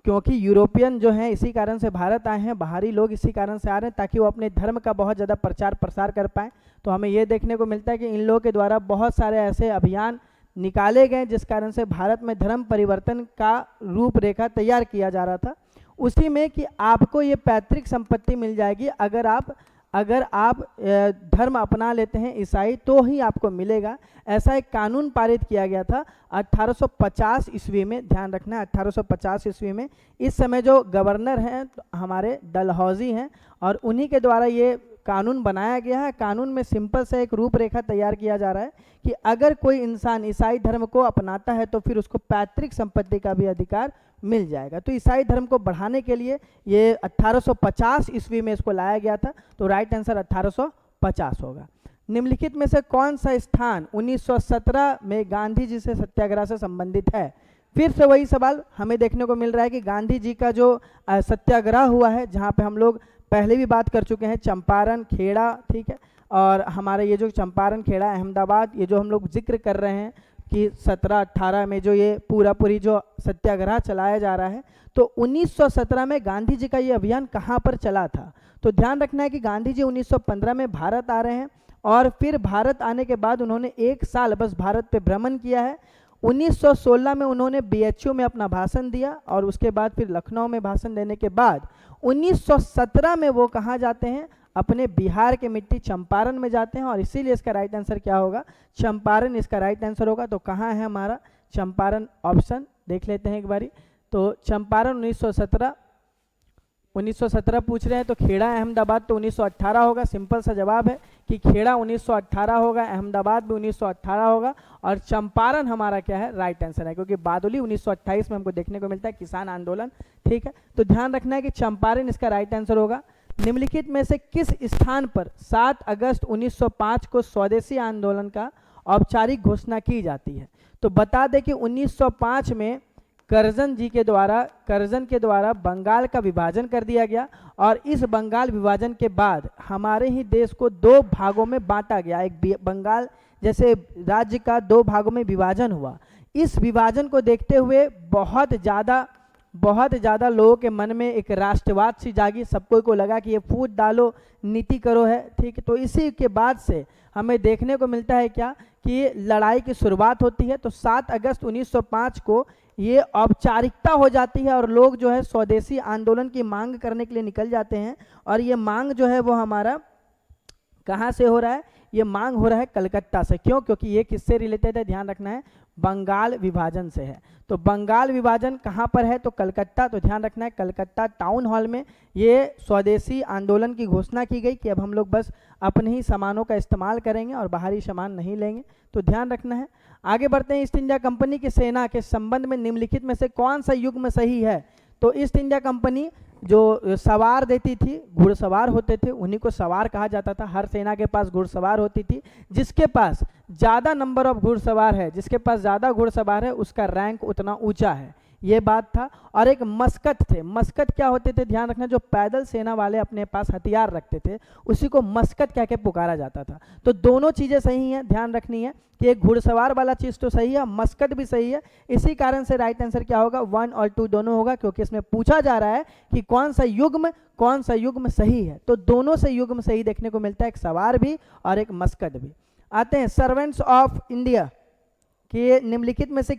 क्योंकि यूरोपियन जो हैं इसी कारण से भारत आए हैं, बाहरी लोग इसी कारण से आ रहे हैं ताकि वो अपने धर्म का बहुत ज़्यादा प्रचार प्रसार कर पाएँ। तो हमें ये देखने को मिलता है कि इन लोगों के द्वारा बहुत सारे ऐसे अभियान निकाले गए जिस कारण से भारत में धर्म परिवर्तन का रूपरेखा तैयार किया जा रहा था। उसी में कि आपको ये पैतृक संपत्ति मिल जाएगी अगर आप धर्म अपना लेते हैं ईसाई, तो ही आपको मिलेगा। ऐसा एक कानून पारित किया गया था 1850 ईस्वी में, ध्यान रखना है 1850 ईस्वी में। इस समय जो गवर्नर हैं हमारे डलहौजी हैं और उन्हीं के द्वारा ये कानून बनाया गया है। कानून में सिंपल से एक रूपरेखा तैयार किया जा रहा है कि अगर कोई इंसान ईसाई धर्म को अपनाता है तो फिर उसको पैतृक संपत्ति का भी अधिकार मिल जाएगा। तो ईसाई धर्म को बढ़ाने के लिए ये 1850 ईस्वी में इसको लाया गया था। तो राइट आंसर 1850 होगा। निम्नलिखित में से कौन सा स्थान 1917 में गांधी जी से सत्याग्रह से संबंधित है? फिर से वही सवाल हमें देखने को मिल रहा है कि गांधी जी का जो सत्याग्रह हुआ है, जहाँ पे हम लोग पहले भी बात कर चुके हैं, चंपारण, खेड़ा, ठीक है, और हमारे ये जो चंपारण, खेड़ा, अहमदाबाद, ये जो हम लोग जिक्र कर रहे हैं कि 17-18 में जो ये पूरी जो सत्याग्रह चलाया जा रहा है, तो 1917 में गांधी जी का ये अभियान कहाँ पर चला था? तो ध्यान रखना है कि गांधी जी 1915 में भारत आ रहे हैं और फिर भारत आने के बाद उन्होंने 1 साल बस भारत पे भ्रमण किया है। 1916 में उन्होंने बीएचयू में अपना भाषण दिया और उसके बाद फिर लखनऊ में भाषण देने के बाद 1917 में वो कहाँ जाते हैं? अपने बिहार के मिट्टी चंपारण में जाते हैं और इसीलिए इसका राइट आंसर क्या होगा? चंपारण इसका राइट आंसर होगा। तो कहाँ है हमारा चंपारण? ऑप्शन देख लेते हैं एक बारी। तो चंपारण 1917 पूछ रहे हैं, तो खेड़ा, अहमदाबाद तो 1918 होगा। सिंपल सा जवाब है कि खेड़ा 1918 होगा, अहमदाबाद भी 1918 होगा और चंपारण हमारा क्या है? राइट आंसर है, क्योंकि बारडोली 1928 में हमको देखने को मिलता है, किसान आंदोलन, ठीक है। तो ध्यान रखना है कि चंपारण इसका राइट आंसर होगा। निम्नलिखित में से किस स्थान पर 7 अगस्त 1905 को स्वदेशी आंदोलन का औपचारिक घोषणा की जाती है? तो बता दें कि 1905 में कर्जन के द्वारा बंगाल का विभाजन कर दिया गया और इस बंगाल विभाजन के बाद हमारे ही देश को 2 भागों में बांटा गया। एक बंगाल जैसे राज्य का 2 भागों में विभाजन हुआ। इस विभाजन को देखते हुए बहुत ज़्यादा लोगों के मन में एक राष्ट्रवाद सी जागी। सबको को लगा कि ये फूट डालो, नीति करो है, ठीक है। तो इसी के बाद से हमें देखने को मिलता है क्या कि लड़ाई की शुरुआत होती है। तो 7 अगस्त 1905 को ये औपचारिकता हो जाती है और लोग जो है स्वदेशी आंदोलन की मांग करने के लिए निकल जाते हैं। और ये मांग जो है वो हमारा कहाँ से हो रहा है? ये मांग हो रहा है कलकत्ता से। क्यों? क्योंकि ये किससे रिलेटेड है? ध्यान रखना है, बंगाल विभाजन से है। तो बंगाल विभाजन कहाँ पर है? तो कलकत्ता। तो ध्यान रखना है कलकत्ता टाउन हॉल में ये स्वदेशी आंदोलन की घोषणा की गई कि अब हम लोग बस अपने ही सामानों का इस्तेमाल करेंगे और बाहरी सामान नहीं लेंगे। तो ध्यान रखना है। आगे बढ़ते हैं। ईस्ट इंडिया कंपनी की सेना के संबंध में निम्नलिखित में से कौन सा युग्म सही है? तो ईस्ट इंडिया कंपनी जो सवार देती थी, घुड़सवार होते थे, उन्हीं को सवार कहा जाता था। हर सेना के पास घुड़सवार होती थी। जिसके पास ज़्यादा नंबर ऑफ घुड़सवार है, जिसके पास ज़्यादा घुड़सवार है, उसका रैंक उतना ऊंचा है, ये बात था। और एक मस्कत थे। मस्कत क्या होते थे? ध्यान रखना, जो पैदल सेना वाले अपने पास हथियार रखते थे उसी को मस्कत कह के पुकारा जाता था। तो दोनों चीज़ें सही हैं, ध्यान रखनी है कि एक घुड़सवार वाला चीज़ तो सही है, मस्कट भी सही है। इसी कारण से राइट आंसर क्या होगा? 1 और 2 दोनों होगा, क्योंकि इसमें पूछा जा रहा है कि कौन सा युग्म सही है। तो दोनों से युग्म सही देखने को मिलता है, एक सवार भी और एक मस्कट भी। आते हैं सर्वेंट्स ऑफ इंडिया कि निम्नलिखित में से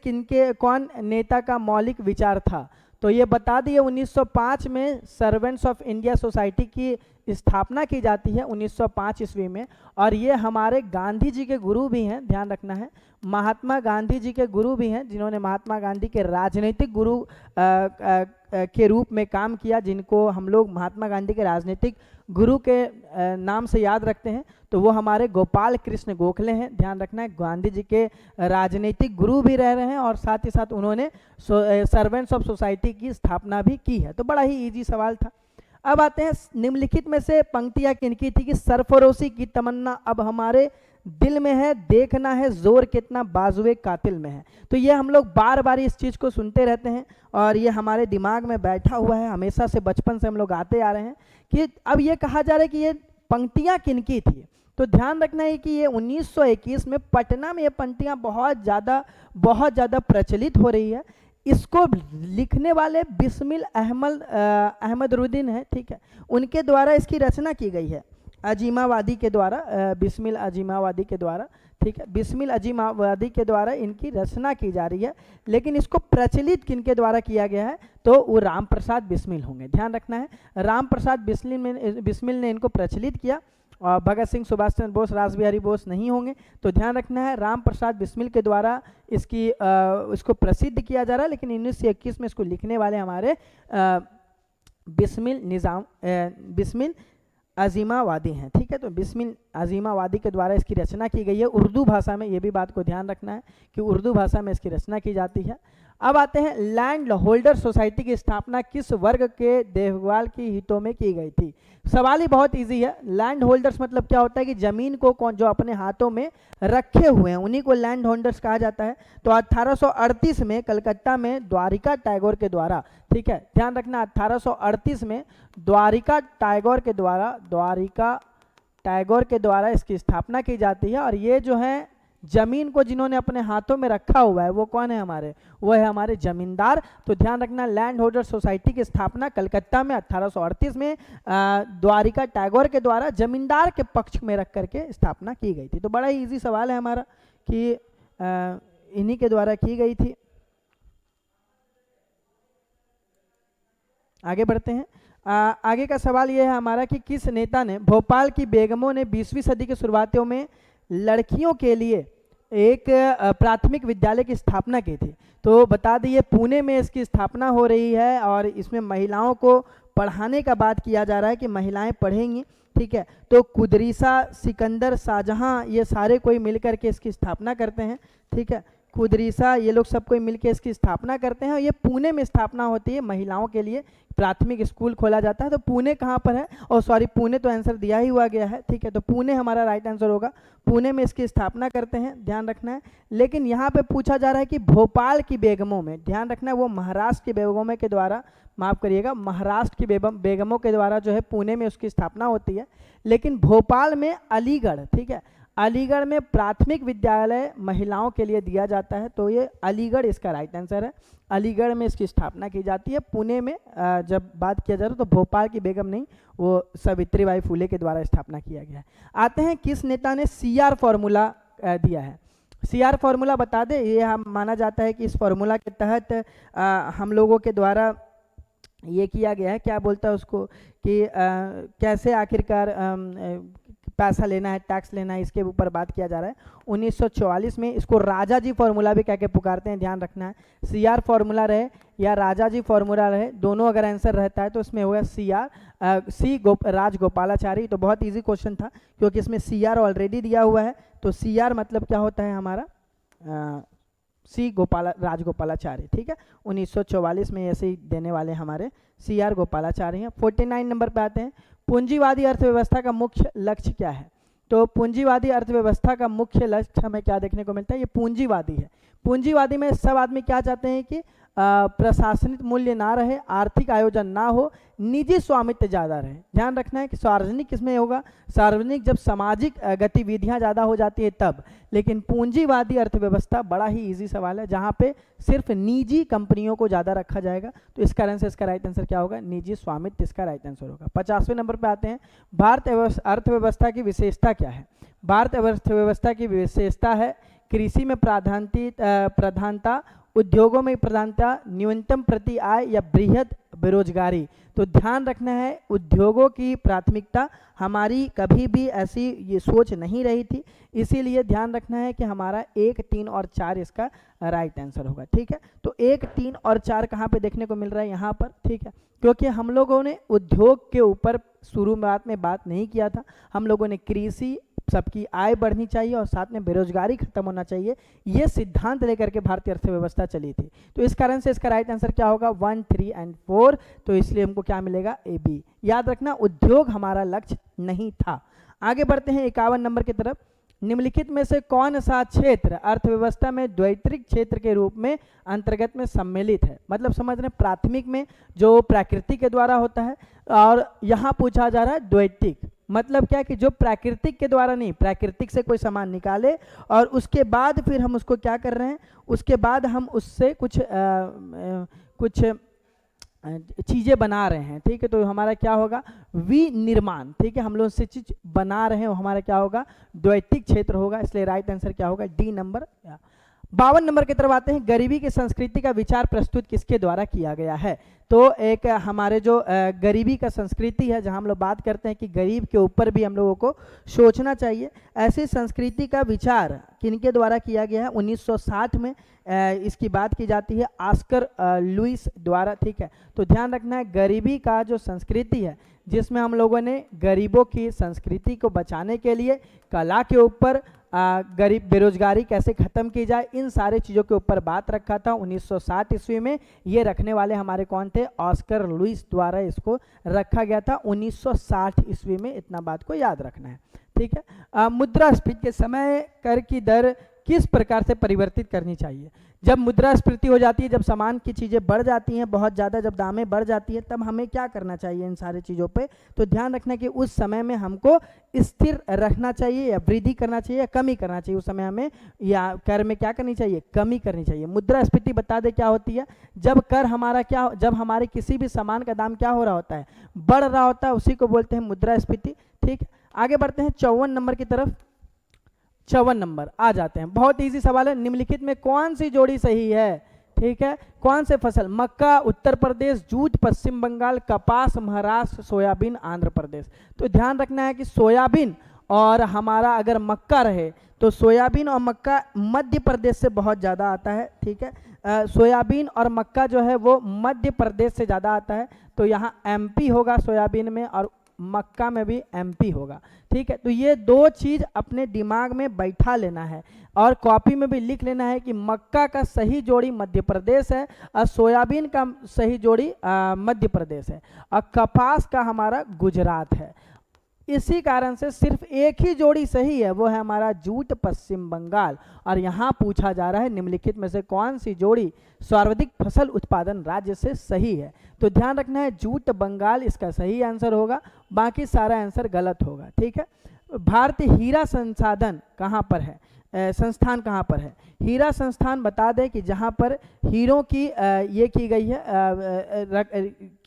कौन नेता का मौलिक विचार था? तो ये बता दिए 1905 में सर्वेंट्स ऑफ इंडिया सोसाइटी की स्थापना की जाती है 1905 ईस्वी में। और ये हमारे गांधी जी के गुरु भी हैं, ध्यान रखना है, महात्मा गांधी जी के गुरु भी हैं, जिन्होंने महात्मा गांधी के राजनीतिक गुरु के रूप में काम किया, जिनको हम लोग महात्मा गांधी के राजनीतिक गुरु के नाम से याद रखते हैं। तो वो हमारे गोपाल कृष्ण गोखले हैं। ध्यान रखना है, गांधी जी के राजनीतिक गुरु भी रह रहे हैं और साथ ही साथ उन्होंने सर्वेंट्स ऑफ सोसाइटी की स्थापना भी की है। तो बड़ा ही इजी सवाल था। अब आते हैं निम्नलिखित में से पंक्तियां किनकी थी कि सरफरोशी की तमन्ना अब हमारे दिल में है, देखना है जोर कितना बाजुए कातिल में है। तो ये हम लोग बार बार इस चीज़ को सुनते रहते हैं और ये हमारे दिमाग में बैठा हुआ है, हमेशा से बचपन से हम लोग आते आ रहे हैं कि अब ये कहा जा रहा है कि ये पंक्तियाँ किनकी थी। तो ध्यान रखना है कि ये 1921 में पटना में ये पंक्तियाँ बहुत ज़्यादा प्रचलित हो रही है। इसको लिखने वाले बिस्मिल अहमदरुद्दीन है, ठीक है, उनके द्वारा इसकी रचना की गई है, अजीमावादी के द्वारा, बिस्मिल अजीमावादी के द्वारा, ठीक है, बिस्मिल अजीमावादी के द्वारा इनकी रचना की जा रही है। लेकिन इसको प्रचलित किनके द्वारा किया गया है, तो वो राम प्रसाद बिस्मिल होंगे। ध्यान रखना है, राम प्रसाद बिस्मिल ने इनको प्रचलित किया और भगत सिंह, सुभाष चंद्र बोस, रासबिहारी बोस नहीं होंगे। तो ध्यान रखना है, राम प्रसाद बिस्मिल के द्वारा इसको प्रसिद्ध किया जा रहा है। लेकिन 1921 में इसको लिखने वाले हमारे बिस्मिल अजीमावादी हैं, ठीक है। तो बिस्मिल अजीमावादी के द्वारा इसकी रचना की गई है उर्दू भाषा में। ये भी बात को ध्यान रखना है कि उर्दू भाषा में इसकी रचना की जाती है। अब आते हैं, लैंड होल्डर सोसाइटी की स्थापना किस वर्ग के देखभाल की हितों में की गई थी। सवाल ही बहुत इजी है। लैंड होल्डर्स मतलब क्या होता है कि जमीन को कौन जो अपने हाथों में रखे हुए हैं उन्हीं को लैंड होल्डर्स कहा जाता है। तो 1838 में कलकत्ता में द्वारिका टैगोर के द्वारा, ठीक है, ध्यान रखना, 1838 में द्वारिका टैगोर के द्वारा इसकी स्थापना की जाती है। और ये जो है जमीन को जिन्होंने अपने हाथों में रखा हुआ है वो कौन है हमारे, वो है हमारे जमींदार। तो ध्यान रखना, लैंड होल्डर सोसाइटी की स्थापना कलकत्ता में 1838 में द्वारिका टैगोर के द्वारा जमींदार के पक्ष में रख करके स्थापना की गई थी। तो बड़ा ही इजी सवाल है हमारा कि इन्हीं के द्वारा की गई थी। आगे बढ़ते हैं। आगे का सवाल यह है हमारा कि किस नेता ने भोपाल की बेगमों ने 20वीं सदी के शुरुआतियों में लड़कियों के लिए एक प्राथमिक विद्यालय की स्थापना की थी। तो बता दिए पुणे में इसकी स्थापना हो रही है और इसमें महिलाओं को पढ़ाने का बात किया जा रहा है कि महिलाएं पढ़ेंगी, ठीक है। तो कुदरीसा, सिकंदर, शाहजहां, ये सारे कोई मिलकर के इसकी स्थापना करते हैं, ठीक है। कुदरीसा, ये लोग सब कोई मिलकर इसकी स्थापना करते हैं और ये पुणे में स्थापना होती है, महिलाओं के लिए प्राथमिक स्कूल खोला जाता है। तो पुणे कहाँ पर है, और सॉरी पुणे तो आंसर दिया ही हुआ गया है, ठीक है। तो पुणे हमारा राइट आंसर होगा, पुणे में इसकी स्थापना करते हैं, ध्यान रखना है। लेकिन यहाँ पे पूछा जा रहा है कि भोपाल की बेगमों में, ध्यान रखना है, वो महाराष्ट्र की बेगमों के द्वारा, माफ करिएगा, महाराष्ट्र की बेगमों के द्वारा जो है पुणे में उसकी स्थापना होती है। लेकिन भोपाल में अलीगढ़, ठीक है, अलीगढ़ में प्राथमिक विद्यालय महिलाओं के लिए दिया जाता है। तो ये अलीगढ़ इसका राइट आंसर है, अलीगढ़ में इसकी स्थापना की जाती है। पुणे में जब बात किया जा रहा है तो भोपाल की बेगम नहीं, वो सावित्रीबाई फुले के द्वारा स्थापना किया गया है। आते हैं, किस नेता ने CR फॉर्मूला दिया है। CR फॉर्मूला बता दे, ये हम माना जाता है कि इस फॉर्मूला के तहत हम लोगों के द्वारा ये किया गया है, क्या बोलता है उसको, कि कैसे आखिरकार पैसा लेना है, टैक्स लेना है, इसके ऊपर बात किया जा रहा है। 1944 में इसको राजा जी फॉर्मूला भी कह के पुकारते हैं, ध्यान रखना है। CR फॉर्मूला रहे या राजा जी फॉर्मूला रहे, दोनों अगर आंसर रहता है तो इसमें होगा CR, राजगोपालाचारी। तो बहुत इजी क्वेश्चन था क्योंकि इसमें CR ऑलरेडी दिया हुआ है। तो CR मतलब क्या होता है हमारा, राजगोपालाचारी, ठीक है। 1944 में ऐसे ही देने वाले हमारे CR गोपालाचारी हैं। 49 नंबर पे आते हैं, पूंजीवादी अर्थव्यवस्था का मुख्य लक्ष्य क्या है। तो पूंजीवादी अर्थव्यवस्था का मुख्य लक्ष्य हमें क्या देखने को मिलता है, ये पूंजीवादी है। पूंजीवादी में सब आदमी क्या चाहते हैं कि प्रशासनिक मूल्य ना रहे, आर्थिक आयोजन ना हो, निजी स्वामित्व ज़्यादा रहे। ध्यान रखना है कि सार्वजनिक किसमें होगा, सार्वजनिक जब सामाजिक गतिविधियां ज़्यादा हो जाती है तब। लेकिन पूंजीवादी अर्थव्यवस्था बड़ा ही इजी सवाल है, जहां पे सिर्फ निजी कंपनियों को ज़्यादा रखा जाएगा। तो इस कारण से इसका राइट आंसर क्या होगा, निजी स्वामित्व इसका राइट आंसर होगा। 50वें नंबर पर आते हैं, भारत अर्थव्यवस्था की विशेषता क्या है। भारत अर्थव्यवस्था की विशेषता है कृषि में प्रधानता, उद्योगों में प्रधानता, न्यूनतम प्रति आय या बृहद बेरोजगारी। तो ध्यान रखना है, उद्योगों की प्राथमिकता हमारी कभी भी ऐसी ये सोच नहीं रही थी, इसीलिए ध्यान रखना है कि हमारा 1, 3 और 4 इसका राइट आंसर होगा, ठीक है। तो 1, 3 और 4 कहाँ पे देखने को मिल रहा है, यहाँ पर, ठीक है। क्योंकि हम लोगों ने उद्योग के ऊपर शुरुआत में बात नहीं किया था, हम लोगों ने कृषि, सबकी आय बढ़नी चाहिए और साथ में बेरोजगारी खत्म होना चाहिए, ये सिद्धांत लेकर के भारतीय अर्थव्यवस्था चली थी। तो इस कारण से इसका राइट आंसर क्या होगा, 1, 3 और 4। तो इसलिए हमको क्या मिलेगा, AB। याद रखना, उद्योग हमारा लक्ष्य नहीं था। आगे बढ़ते हैं 51 नंबर की तरफ। निम्नलिखित में से कौन सा क्षेत्र अर्थव्यवस्था में द्वैतरिक क्षेत्र के रूप में अंतर्गत में सम्मिलित है? मतलब समझ रहे हैं, प्राथमिक में जो प्राकृतिक के द्वारा होता है और यहाँ पूछा जा रहा है द्वैतिक। मतलब क्या कि जो प्राकृतिक के द्वारा नहीं, प्राकृतिक से कोई सामान निकाले और उसके बाद फिर हम उसको क्या कर रहे हैं, उसके बाद हम उससे कुछ चीज़ें बना रहे हैं, ठीक है। तो हमारा क्या होगा, विनिर्माण, ठीक है। हम लोग से चीज बना रहे हैं, हमारा क्या होगा, द्वैतिक क्षेत्र होगा। इसलिए राइट आंसर क्या होगा, डी नंबर। 52 नंबर की तरफ आते हैं। गरीबी की संस्कृति का विचार प्रस्तुत किसके द्वारा किया गया है? तो एक हमारे जो गरीबी का संस्कृति है, जहां हम लोग बात करते हैं कि गरीब के ऊपर भी हम लोगों को सोचना चाहिए, ऐसी संस्कृति का विचार किनके द्वारा किया गया है? 1960 में इसकी बात की जाती है, ऑस्कर लुइस द्वारा, ठीक है। तो ध्यान रखना है, गरीबी का जो संस्कृति है, जिसमें हम लोगों ने गरीबों की संस्कृति को बचाने के लिए कला के ऊपर गरीब बेरोजगारी कैसे खत्म की जाए, इन सारे चीज़ों के ऊपर बात रखा था 1960 ईस्वी में। ये रखने वाले हमारे कौन थे? ऑस्कर लुइस द्वारा इसको रखा गया था 1960 ईस्वी में। इतना बात को याद रखना है, ठीक है। मुद्रास्फीति के समय कर की दर किस प्रकार से परिवर्तित करनी चाहिए? जब मुद्रास्फीति हो जाती है, जब सामान की चीज़ें बढ़ जाती हैं बहुत ज़्यादा, जब दामें बढ़ जाती है, तब हमें क्या करना चाहिए इन सारी चीज़ों पे? तो ध्यान रखना कि उस समय में हमको स्थिर रखना चाहिए या वृद्धि करना चाहिए या कमी करना चाहिए। उस समय हमें या कर में क्या करनी चाहिए? कमी करनी चाहिए। मुद्रास्फीति बता दे क्या होती है? जब कर हमारा क्या, जब हमारे किसी भी सामान का दाम क्या हो रहा होता है? बढ़ रहा होता है, उसी को बोलते हैं मुद्रास्फीति, ठीक। आगे बढ़ते हैं 54 नंबर की तरफ। 54 नंबर आ जाते हैं। बहुत इजी सवाल है। निम्नलिखित में कौन सी जोड़ी सही है? ठीक है, कौन से फसल? मक्का उत्तर प्रदेश, जूट पश्चिम बंगाल, कपास महाराष्ट्र, सोयाबीन आंध्र प्रदेश। तो ध्यान रखना है कि सोयाबीन और हमारा अगर मक्का रहे तो सोयाबीन और मक्का मध्य प्रदेश से बहुत ज़्यादा आता है, ठीक है। सोयाबीन और मक्का जो है वो मध्य प्रदेश से ज़्यादा आता है, तो यहाँ एमपी होगा सोयाबीन में और मक्का में भी एमपी होगा, ठीक है। तो ये दो चीज़ अपने दिमाग में बैठा लेना है और कॉपी में भी लिख लेना है कि मक्का का सही जोड़ी मध्य प्रदेश है और सोयाबीन का सही जोड़ी मध्य प्रदेश है और कपास का हमारा गुजरात है। इसी कारण से सिर्फ एक ही जोड़ी सही है, वो है हमारा जूट पश्चिम बंगाल। और यहाँ पूछा जा रहा है निम्नलिखित में से कौन सी जोड़ी सर्वाधिक फसल उत्पादन राज्य से सही है? तो ध्यान रखना है जूट बंगाल इसका सही आंसर होगा, बाकी सारा आंसर गलत होगा, ठीक है। भारतीय हीरा संसाधन कहाँ पर है, संस्थान कहाँ पर है? हीरा संस्थान बता दें कि जहाँ पर हीरों की ये की गई है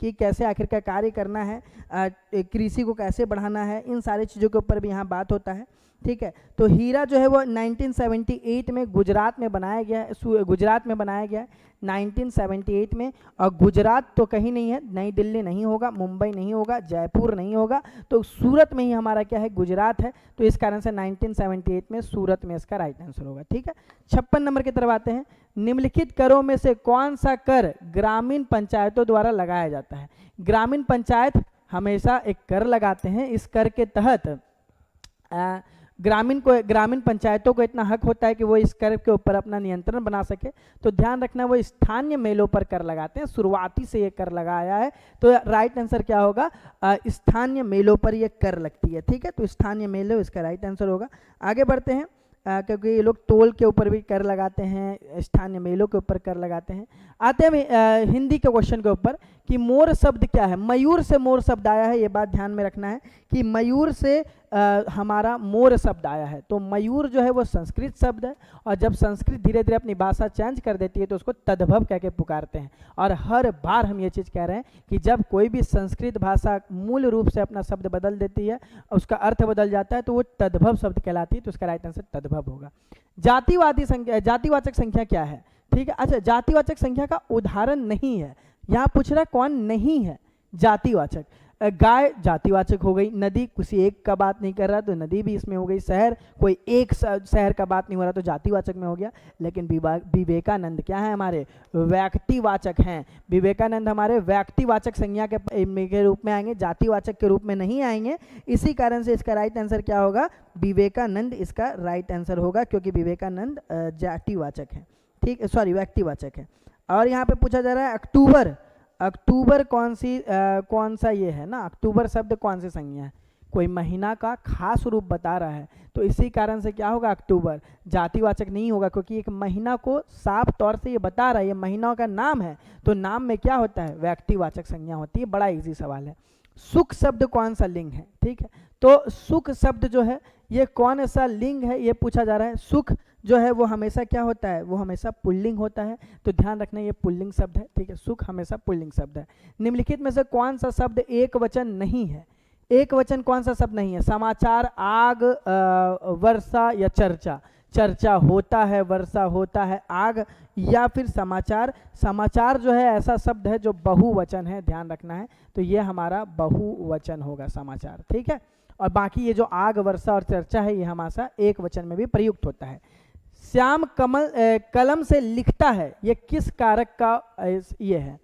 कि कैसे आखिर का कार्य करना है, कृषि को कैसे बढ़ाना है, इन सारी चीज़ों के ऊपर भी यहाँ बात होता है, ठीक है। तो हीरा जो है वो 1978 में गुजरात में बनाया गया है, गुजरात में बनाया गया है 1978 में। और गुजरात तो कहीं नहीं है, नई दिल्ली नहीं होगा, मुंबई नहीं होगा, जयपुर नहीं होगा, तो सूरत में ही हमारा क्या है, गुजरात है। तो इस कारण से 1978 में सूरत में इसका राइट आंसर होगा, ठीक है। 56 नंबर की तरफ आते हैं। निम्नलिखित करों में से कौन सा कर ग्रामीण पंचायतों द्वारा लगाया जाता है? ग्रामीण पंचायत हमेशा एक कर लगाते हैं, इस कर के तहत ग्रामीण पंचायतों को इतना हक होता है कि वो इस कर के ऊपर अपना नियंत्रण बना सके। तो ध्यान रखना वो स्थानीय मेलों पर कर लगाते हैं, शुरुआती से ये कर लगाया है। तो राइट आंसर क्या होगा, स्थानीय मेलों पर ये कर लगती है, ठीक है। तो स्थानीय मेलों इसका राइट आंसर होगा। आगे बढ़ते हैं, क्योंकि ये लोग टोल के ऊपर भी कर लगाते हैं, स्थानीय मेलों के ऊपर कर लगाते हैं। आते हैं हिंदी के क्वेश्चन के ऊपर कि मोर शब्द क्या है? मयूर से मोर शब्द आया है, ये बात ध्यान में रखना है कि मयूर से हमारा मोर शब्द आया है। तो मयूर जो है वो संस्कृत शब्द है और जब संस्कृत धीरे धीरे अपनी भाषा चेंज कर देती है तो उसको तद्भव कह के पुकारते हैं। और हर बार हम ये चीज़ कह रहे हैं कि जब कोई भी संस्कृत भाषा मूल रूप से अपना शब्द बदल देती है, उसका अर्थ बदल जाता है, तो वो तद्भव शब्द कहलाती है। तो उसका राइट आंसर तद्भव होगा। जातिवादी संख्या, जातिवाचक संख्या क्या है? ठीक है, अच्छा जातिवाचक संख्या का उदाहरण नहीं है, यहाँ पूछ रहा है कौन नहीं है जातिवाचक। गाय जातिवाचक हो गई, नदी किसी एक का बात नहीं कर रहा तो नदी भी इसमें हो गई, शहर कोई एक शहर का बात नहीं हो रहा तो जातिवाचक में हो गया। लेकिन विवेकानंद क्या है, हमारे व्यक्तिवाचक हैं। विवेकानंद हमारे व्यक्तिवाचक संज्ञा के रूप में आएंगे, जातिवाचक के रूप में नहीं आएंगे। इसी कारण से इसका राइट आंसर क्या होगा, विवेकानंद इसका राइट आंसर होगा, क्योंकि विवेकानंद जातिवाचक है, ठीक, सॉरी व्यक्तिवाचक है। और यहाँ पे पूछा जा रहा है अक्टूबर, अक्टूबर कौन सा ये है ना, अक्टूबर शब्द कौन सी संज्ञा है? कोई महीना का खास रूप बता रहा है तो इसी कारण से क्या होगा, अक्टूबर। जातिवाचक नहीं होगा क्योंकि एक महीना को साफ तौर से ये बता रहा है, ये महीनों का नाम है, तो नाम में क्या होता है, व्यक्तिवाचक संज्ञा होती है। बड़ा इजी सवाल है। सुख शब्द कौन सा लिंग है, ठीक है, तो सुख शब्द जो है ये कौन सा लिंग है ये पूछा जा रहा है। सुख जो है वो हमेशा क्या होता है, वो हमेशा पुल्लिंग होता है, तो ध्यान रखना ये पुल्लिंग शब्द है, ठीक है, सुख हमेशा पुल्लिंग शब्द है। निम्नलिखित में से कौन सा शब्द एक वचन नहीं है, एक वचन कौन सा शब्द नहीं है, समाचार, आग, वर्षा या चर्चा। चर्चा होता है, वर्षा होता है, आग या फिर समाचार। समाचार जो है ऐसा शब्द है जो बहुवचन है, ध्यान रखना है, तो ये हमारा बहुवचन होगा समाचार, ठीक है। और बाकी ये जो आग, वर्षा और चर्चा है ये हमारा एक वचन में भी प्रयुक्त होता है। श्याम कलम से लिखता है, ये किस कारक का ये है,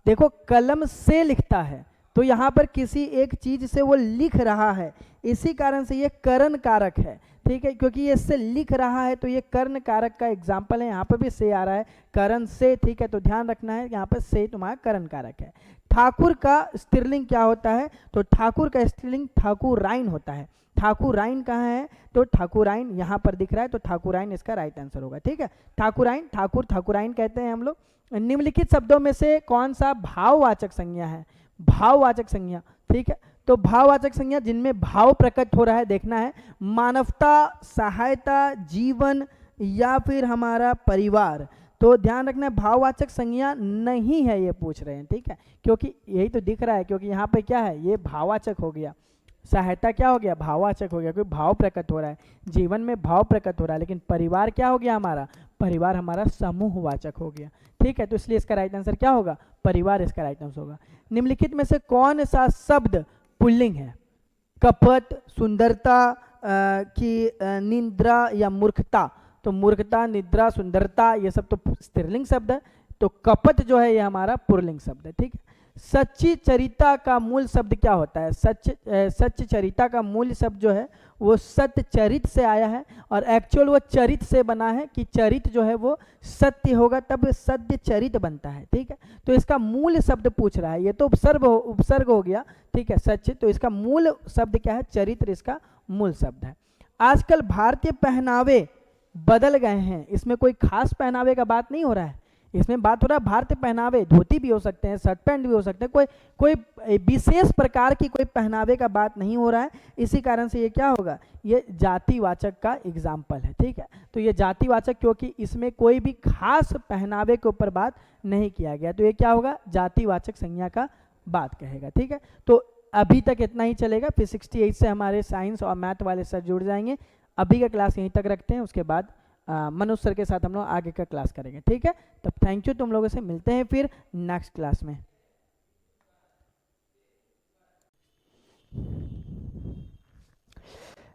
देखो कलम से लिखता है तो यहाँ पर किसी एक चीज से वो लिख रहा है, इसी कारण से ये करण कारक है, ठीक है, क्योंकि ये इससे लिख रहा है तो ये कर्ण कारक का एग्जाम्पल है। यहाँ पर भी से आ रहा है, करण से, ठीक है, तो ध्यान रखना है यहाँ पर से तुम्हारा करण कारक है। ठाकुर का स्त्रीलिंग क्या होता है, तो ठाकुर का स्त्रीलिंग ठाकुराइन होता है। ठाकुराइन कहाँ है, तो ठाकुराइन यहाँ पर दिख रहा है, तो ठाकुराइन इसका राइट आंसर होगा, ठीक है। ठाकुराइन, ठाकुर, ठाकुराइन कहते हैं हम लोग। निम्नलिखित शब्दों में से कौन सा भाववाचक संज्ञा है, भाववाचक संज्ञा, ठीक है, तो भाववाचक संज्ञा जिनमें भाव प्रकट हो रहा है देखना है, मानवता, सहायता, जीवन या फिर हमारा परिवार। तो ध्यान रखना है भाववाचक संज्ञा नहीं है ये पूछ रहे हैं, ठीक है, क्योंकि यही तो दिख रहा है, क्योंकि यहाँ पे क्या है, ये भाववाचक हो गया, सहायता क्या हो गया, भाववाचक हो गया, क्योंकि भाव प्रकट हो रहा है, जीवन में भाव प्रकट हो रहा है, लेकिन परिवार क्या हो गया हमारा, परिवार हमारा समूहवाचक हो गया, ठीक है, तो इसलिए इसका राइट आंसर क्या होगा, परिवार इसका राइट आंसर होगा। निम्नलिखित में से कौन सा शब्द पुल्लिंग है, कपट, सुंदरता की निद्रा या मूर्खता, तो मूर्खता, निद्रा, सुंदरता ये सब तो स्त्रीलिंग शब्द है, तो कपट जो है ये हमारा पुल्लिंग शब्द है, ठीक है। सच्ची चरिता का मूल शब्द क्या होता है, सच्च चरिता का मूल शब्द जो है वो सत्य चरित से आया है, और एक्चुअल वो चरित से बना है कि चरित जो है वो सत्य होगा तब सत्य चरित बनता है, ठीक है, तो इसका मूल शब्द पूछ रहा है, ये तो उपसर्ग हो गया, ठीक है, सच, तो इसका मूल शब्द क्या है, चरित्र इसका मूल शब्द है। आजकल भारतीय पहनावे बदल गए हैं, इसमें कोई खास पहनावे का बात नहीं हो रहा है, इसमें बात हो रहा है भारतीय पहनावे, धोती भी हो सकते हैं, शर्ट पैंट भी हो सकते हैं, कोई विशेष प्रकार की कोई पहनावे का बात नहीं हो रहा है, इसी कारण से ये क्या होगा, ये जातिवाचक का एग्जाम्पल है, ठीक है, तो ये जातिवाचक क्योंकि इसमें कोई भी खास पहनावे के ऊपर बात नहीं किया गया, तो ये क्या होगा, जातिवाचक संज्ञा का बात कहेगा, ठीक है। तो अभी तक इतना ही चलेगा, फिर 68 से हमारे साइंस और मैथ वाले सर जुड़ जाएंगे। अभी का क्लास यहीं तक रखते हैं, उसके बाद मनोज सर के साथ हम लोग आगे का क्लास करेंगे, ठीक है। तब थैंक यू, तुम लोगों से मिलते हैं फिर नेक्स्ट क्लास में।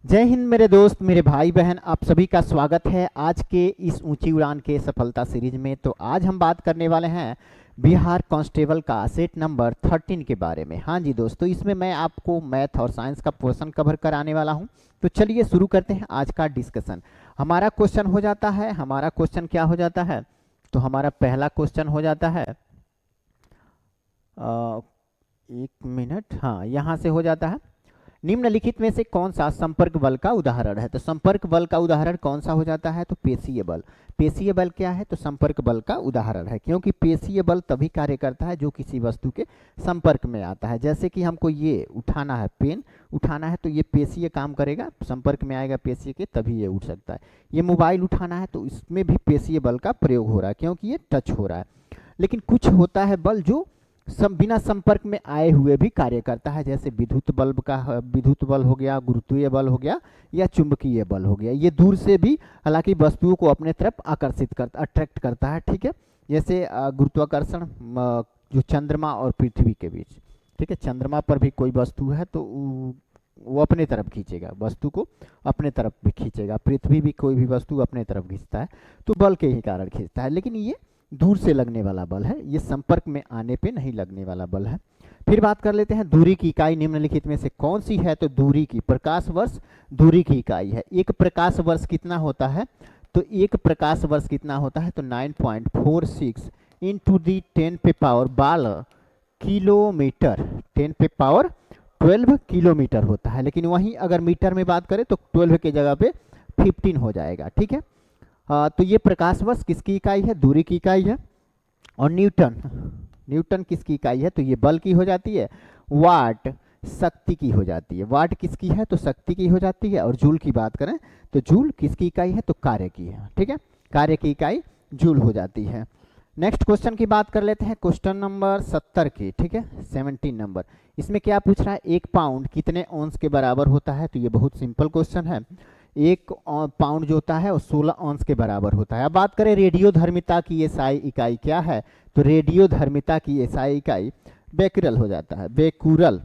जय हिंद मेरे दोस्त, मेरे भाई बहन, आप सभी का स्वागत है आज के इस ऊंची उड़ान के सफलता सीरीज में। तो आज हम बात करने वाले हैं बिहार कांस्टेबल का सेट नंबर 13 के बारे में। हाँ जी दोस्तों, इसमें मैं आपको मैथ और साइंस का पोर्शन कवर कराने वाला हूं। तो चलिए शुरू करते हैं आज का डिस्कशन। हमारा क्वेश्चन हो जाता है, हमारा क्वेश्चन क्या हो जाता है, तो हमारा पहला क्वेश्चन हो जाता है, एक मिनट, हाँ यहाँ से हो जाता है, निम्नलिखित में से कौन सा संपर्क बल का उदाहरण है। तो संपर्क बल का उदाहरण कौन सा हो जाता है, तो पेशीय बल। पेशीय बल क्या है, तो संपर्क बल का उदाहरण है, क्योंकि पेशीय बल तभी कार्य करता है जो किसी वस्तु के संपर्क में आता है। जैसे कि हमको ये उठाना है, पेन उठाना है, तो ये पेशीय काम करेगा, संपर्क में आएगा पेशीय के, तभी ये उठ सकता है। ये मोबाइल उठाना है तो इसमें भी पेशीय बल का प्रयोग हो रहा है, क्योंकि ये टच हो रहा है। लेकिन कुछ होता है बल जो बिना संपर्क में आए हुए भी कार्य करता है, जैसे विद्युत बल हो गया, गुरुत्वीय बल हो गया, या चुंबकीय बल हो गया। ये दूर से भी हालांकि वस्तुओं को अपने तरफ अट्रैक्ट करता है, ठीक है। जैसे गुरुत्वाकर्षण जो चंद्रमा और पृथ्वी के बीच, ठीक है, चंद्रमा पर भी कोई वस्तु है तो वो अपने तरफ खींचेगा, वस्तु को अपने तरफ भी खींचेगा। पृथ्वी भी कोई भी वस्तु अपने तरफ खींचता है तो बल के ही कारण खींचता है, लेकिन ये दूर से लगने वाला बल है, ये संपर्क में आने पे नहीं लगने वाला बल है। फिर बात कर लेते हैं दूरी की इकाई निम्नलिखित में से कौन सी है, तो दूरी की, प्रकाश वर्ष दूरी की इकाई है। एक प्रकाश वर्ष कितना होता है, तो एक प्रकाश वर्ष कितना होता है, तो 9.46 इंटू दी 10 पे पावर 12 किलोमीटर, 10 पे पावर 12 किलोमीटर होता है, लेकिन वहीं अगर मीटर में बात करें तो 12 की जगह पे 15 हो जाएगा, ठीक है। तो ये प्रकाश वर्ष किसकी इकाई है, दूरी की इकाई है। और न्यूटन, न्यूटन किसकी इकाई है, तो ये बल की हो जाती है। वाट शक्ति की हो जाती है, वाट किसकी है तो शक्ति की हो जाती है। और जूल की बात करें तो जूल किसकी इकाई है तो कार्य की है, ठीक है, कार्य की इकाई जूल हो जाती है। नेक्स्ट क्वेश्चन की बात कर लेते हैं, क्वेश्चन नंबर 70 की, ठीक है, 17 नंबर। इसमें क्या पूछ रहा है, 1 पाउंड कितने औंस के बराबर होता है, तो ये बहुत सिंपल क्वेश्चन है। 1 पाउंड जो होता है वो 16 औंस के बराबर होता है। अब बात करें रेडियोधर्मिता की एसआई इकाई क्या है, तो रेडियोधर्मिता की एसआई इकाई बेकुरल हो जाता है, बेकुरल,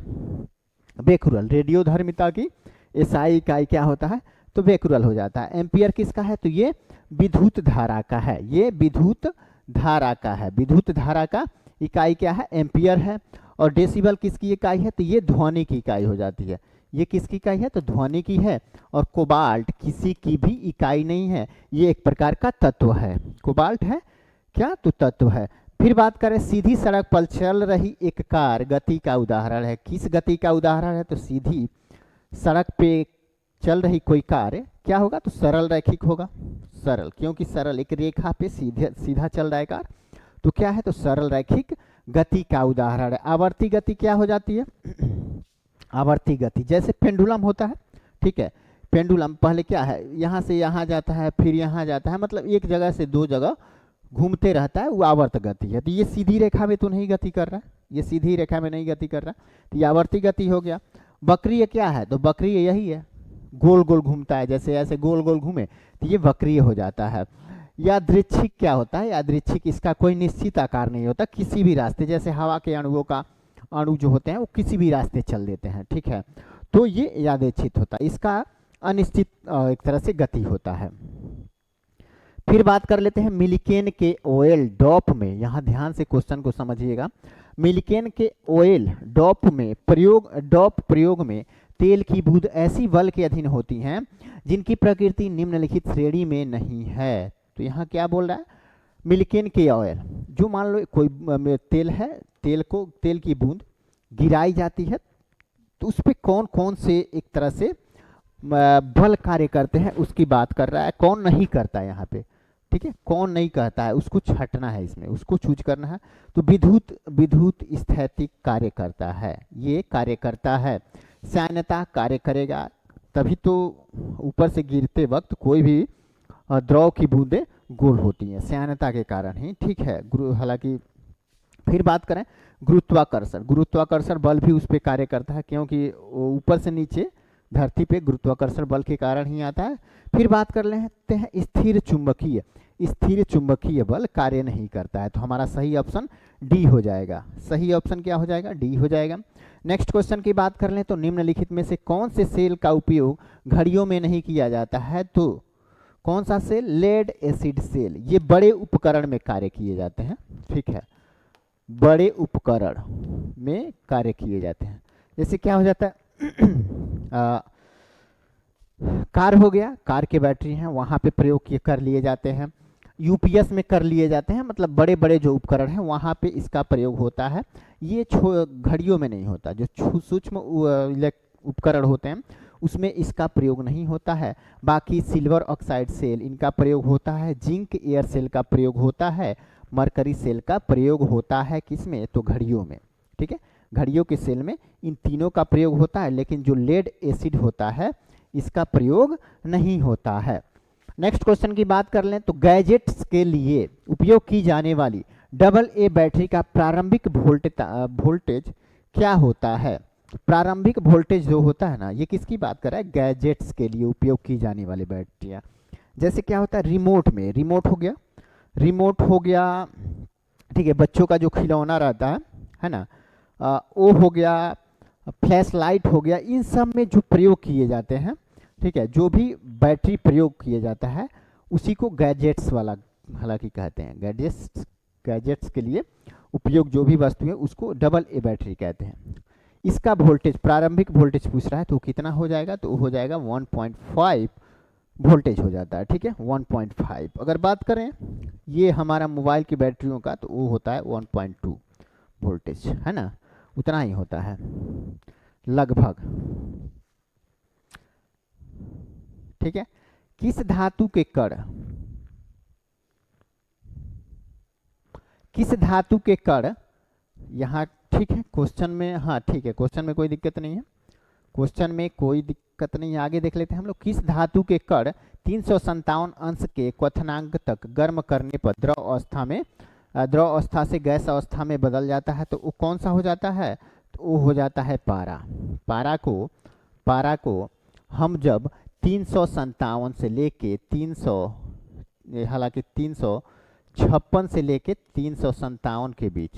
बेकुरल। रेडियोधर्मिता की एसआई इकाई क्या होता है तो बेकुरल हो जाता है। एम्पियर किसका है, तो ये विद्युत धारा का है, ये विद्युत धारा का है। विद्युत धारा का इकाई क्या है, एम्पियर है। और डेसिबल किसकी इकाई है, तो ये ध्वनि की इकाई हो जाती है। ये किसकी इकाई है तो ध्वनि की है। और कोबाल्ट किसी की भी इकाई नहीं है, ये एक प्रकार का तत्व है। कोबाल्ट है क्या तो तत्व है। फिर बात करें, सीधी सड़क पर चल रही एक कार गति का उदाहरण है। किस गति का उदाहरण है, तो सीधी सड़क पे चल रही कोई कार क्या होगा तो सरल रैखिक होगा। सरल, क्योंकि सरल एक रेखा पे सीधे सीधा चल रहा है कार, तो क्या है तो सरल रैखिक गति का उदाहरण है। आवर्ती गति क्या हो जाती है, आवर्ती गति जैसे पेंडुलम होता है, ठीक है। पेंडुलम पहले क्या है, यहाँ से यहाँ जाता है, फिर यहाँ जाता है, मतलब एक जगह से दो जगह घूमते रहता है, वो आवर्त गति है। तो ये सीधी रेखा में तो नहीं गति कर रहा है, ये सीधी रेखा में नहीं गति कर रहा, तो ये आवर्ती गति हो गया। वक्रीय क्या है, तो वक्रीय यही है, गोल गोल घूमता है, जैसे ऐसे गोल गोल घूमे तो ये वक्रीय हो जाता है। यादृच्छिक क्या होता है, यादृच्छिक इसका कोई निश्चित आकार नहीं होता, किसी भी रास्ते, जैसे हवा के अणुओं का अणु जो होते हैं वो किसी भी रास्ते चल देते हैं, ठीक है, तो ये यादृच्छिक होता है, इसका अनिश्चित एक तरह से गति होता है। फिर बात कर लेते हैं मिल्केन के ऑयल डॉप में, यहाँ ध्यान से क्वेश्चन को समझिएगा। मिल्केन के ऑयल डॉप में डॉप प्रयोग में तेल की बूंद ऐसी बल के अधीन होती हैं जिनकी प्रकृति निम्नलिखित श्रेणी में नहीं है। तो यहाँ क्या बोल रहा है, मिल्केन के ऑयल, जो मान लो कोई तेल है, तेल की बूंद गिराई जाती है, तो उस पर कौन कौन से एक तरह से बल कार्य करते हैं उसकी बात कर रहा है। कौन नहीं करता है यहाँ पे, ठीक है, कौन नहीं कहता है उसको छटना है, इसमें उसको चूज करना है। तो विद्युत स्थैतिक कार्य करता है, ये कार्य करता है। श्यानता कार्य करेगा, तभी तो ऊपर से गिरते वक्त कोई भी द्रव की बूंदें गोल होती हैं, श्यानता के कारण ही, ठीक है। हालांकि फिर बात करें गुरुत्वाकर्षण, गुरुत्वाकर्षण बल भी उस पर कार्य करता है, क्योंकि ऊपर से नीचे धरती पे गुरुत्वाकर्षण बल के कारण ही आता है। फिर बात कर लेते हैं स्थिर चुंबकीय बल कार्य नहीं करता है, तो हमारा सही ऑप्शन डी हो जाएगा। सही ऑप्शन क्या हो जाएगा, डी हो जाएगा। नेक्स्ट क्वेश्चन की बात कर लें, तो निम्नलिखित में से कौन से सेल का उपयोग घड़ियों में नहीं किया जाता है, तो कौन सा सेल, लेड एसिड सेल, ये बड़े उपकरण में कार्य किए जाते हैं, ठीक है, बड़े उपकरण में कार्य किए जाते हैं। जैसे क्या हो जाता है कार हो गया, कार के बैटरी हैं वहाँ पे प्रयोग कर लिए जाते हैं, यूपीएस में कर लिए जाते हैं, मतलब बड़े बड़े जो उपकरण हैं वहाँ पे इसका प्रयोग होता है। ये घड़ियों में नहीं होता, जो सूक्ष्म उपकरण होते हैं उसमें इसका प्रयोग नहीं होता है। बाकी सिल्वर ऑक्साइड सेल इनका प्रयोग होता है, जिंक एयर सेल का प्रयोग होता है, मरकरी सेल का प्रयोग होता है, किसमें तो घड़ियों में, ठीक है, घड़ियों के सेल में इन तीनों का प्रयोग होता है, लेकिन जो लेड एसिड होता है इसका प्रयोग नहीं होता है। नेक्स्ट क्वेश्चन की बात कर लें, तो गैजेट्स के लिए उपयोग की जाने वाली AA बैटरी का प्रारंभिक वोल्टेज क्या होता है। प्रारंभिक वोल्टेज जो होता है ना, ये किसकी बात कर रहा है, गैजेट्स के लिए उपयोग की जाने वाली बैटरियाँ। जैसे क्या होता है रिमोट में, रिमोट हो गया, ठीक है, बच्चों का जो खिलौना रहता है ना, वो हो गया, फ्लैश लाइट हो गया, इन सब में जो प्रयोग किए जाते हैं, ठीक है, जो भी बैटरी प्रयोग किया जाता है उसी को गैजेट्स वाला हालांकि कहते हैं। गैजेट्स के लिए उपयोग जो भी वस्तु है उसको AA बैटरी कहते हैं। इसका वोल्टेज, प्रारंभिक वोल्टेज पूछ रहा है, तो कितना हो जाएगा, तो वो हो जाएगा 1.5 वोल्टेज हो जाता है, ठीक है, 1.5। अगर बात करें ये हमारा मोबाइल की बैटरियों का, तो वो होता है 1.2 वोल्टेज, है ना, उतना ही होता है। लगभग, ठीक है। किस धातु के कण, किस धातु के कण, यहाँ ठीक है क्वेश्चन में, हाँ ठीक है क्वेश्चन में कोई दिक्कत नहीं है, क्वेश्चन में कोई दिक्कत नहीं है। आगे देख लेते हैं हम लोग। किस धातु के कण 357 अंश के क्वथनांक तक गर्म करने पर द्रव अवस्था में, द्रव अवस्था से गैस अवस्था में बदल जाता है, तो वो कौन सा हो जाता है, तो वो हो जाता है पारा। पारा को हम जब 357 से लेके 300, हालांकि 356 से लेके 357 के बीच,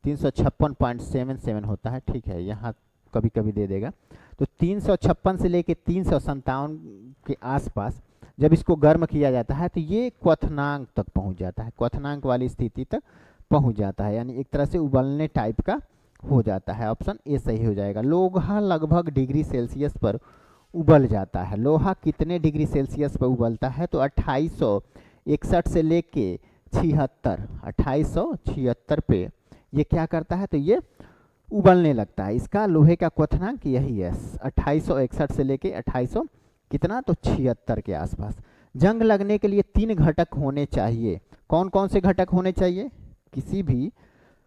356.77 होता है, ठीक है, यहाँ कभी कभी दे देगा। तो 356 से लेके 357 के आसपास जब इसको गर्म किया जाता है तो ये क्वथनांक तक पहुंच जाता है, क्वथनांक वाली स्थिति तक पहुंच जाता है, यानी एक तरह से उबलने टाइप का हो जाता है। ऑप्शन ए सही हो जाएगा। लोहा लगभग डिग्री सेल्सियस पर उबल जाता है। लोहा कितने डिग्री सेल्सियस पर उबलता है, तो 2861 से लेके 76, 2876 पे ये क्या करता है, तो ये उबलने लगता है। इसका लोहे का क्वथनांक यही है, 2861 से लेके 2800 कितना, तो 76 के आसपास। जंग लगने के लिए 3 घटक होने चाहिए। कौन कौन से घटक होने चाहिए, किसी भी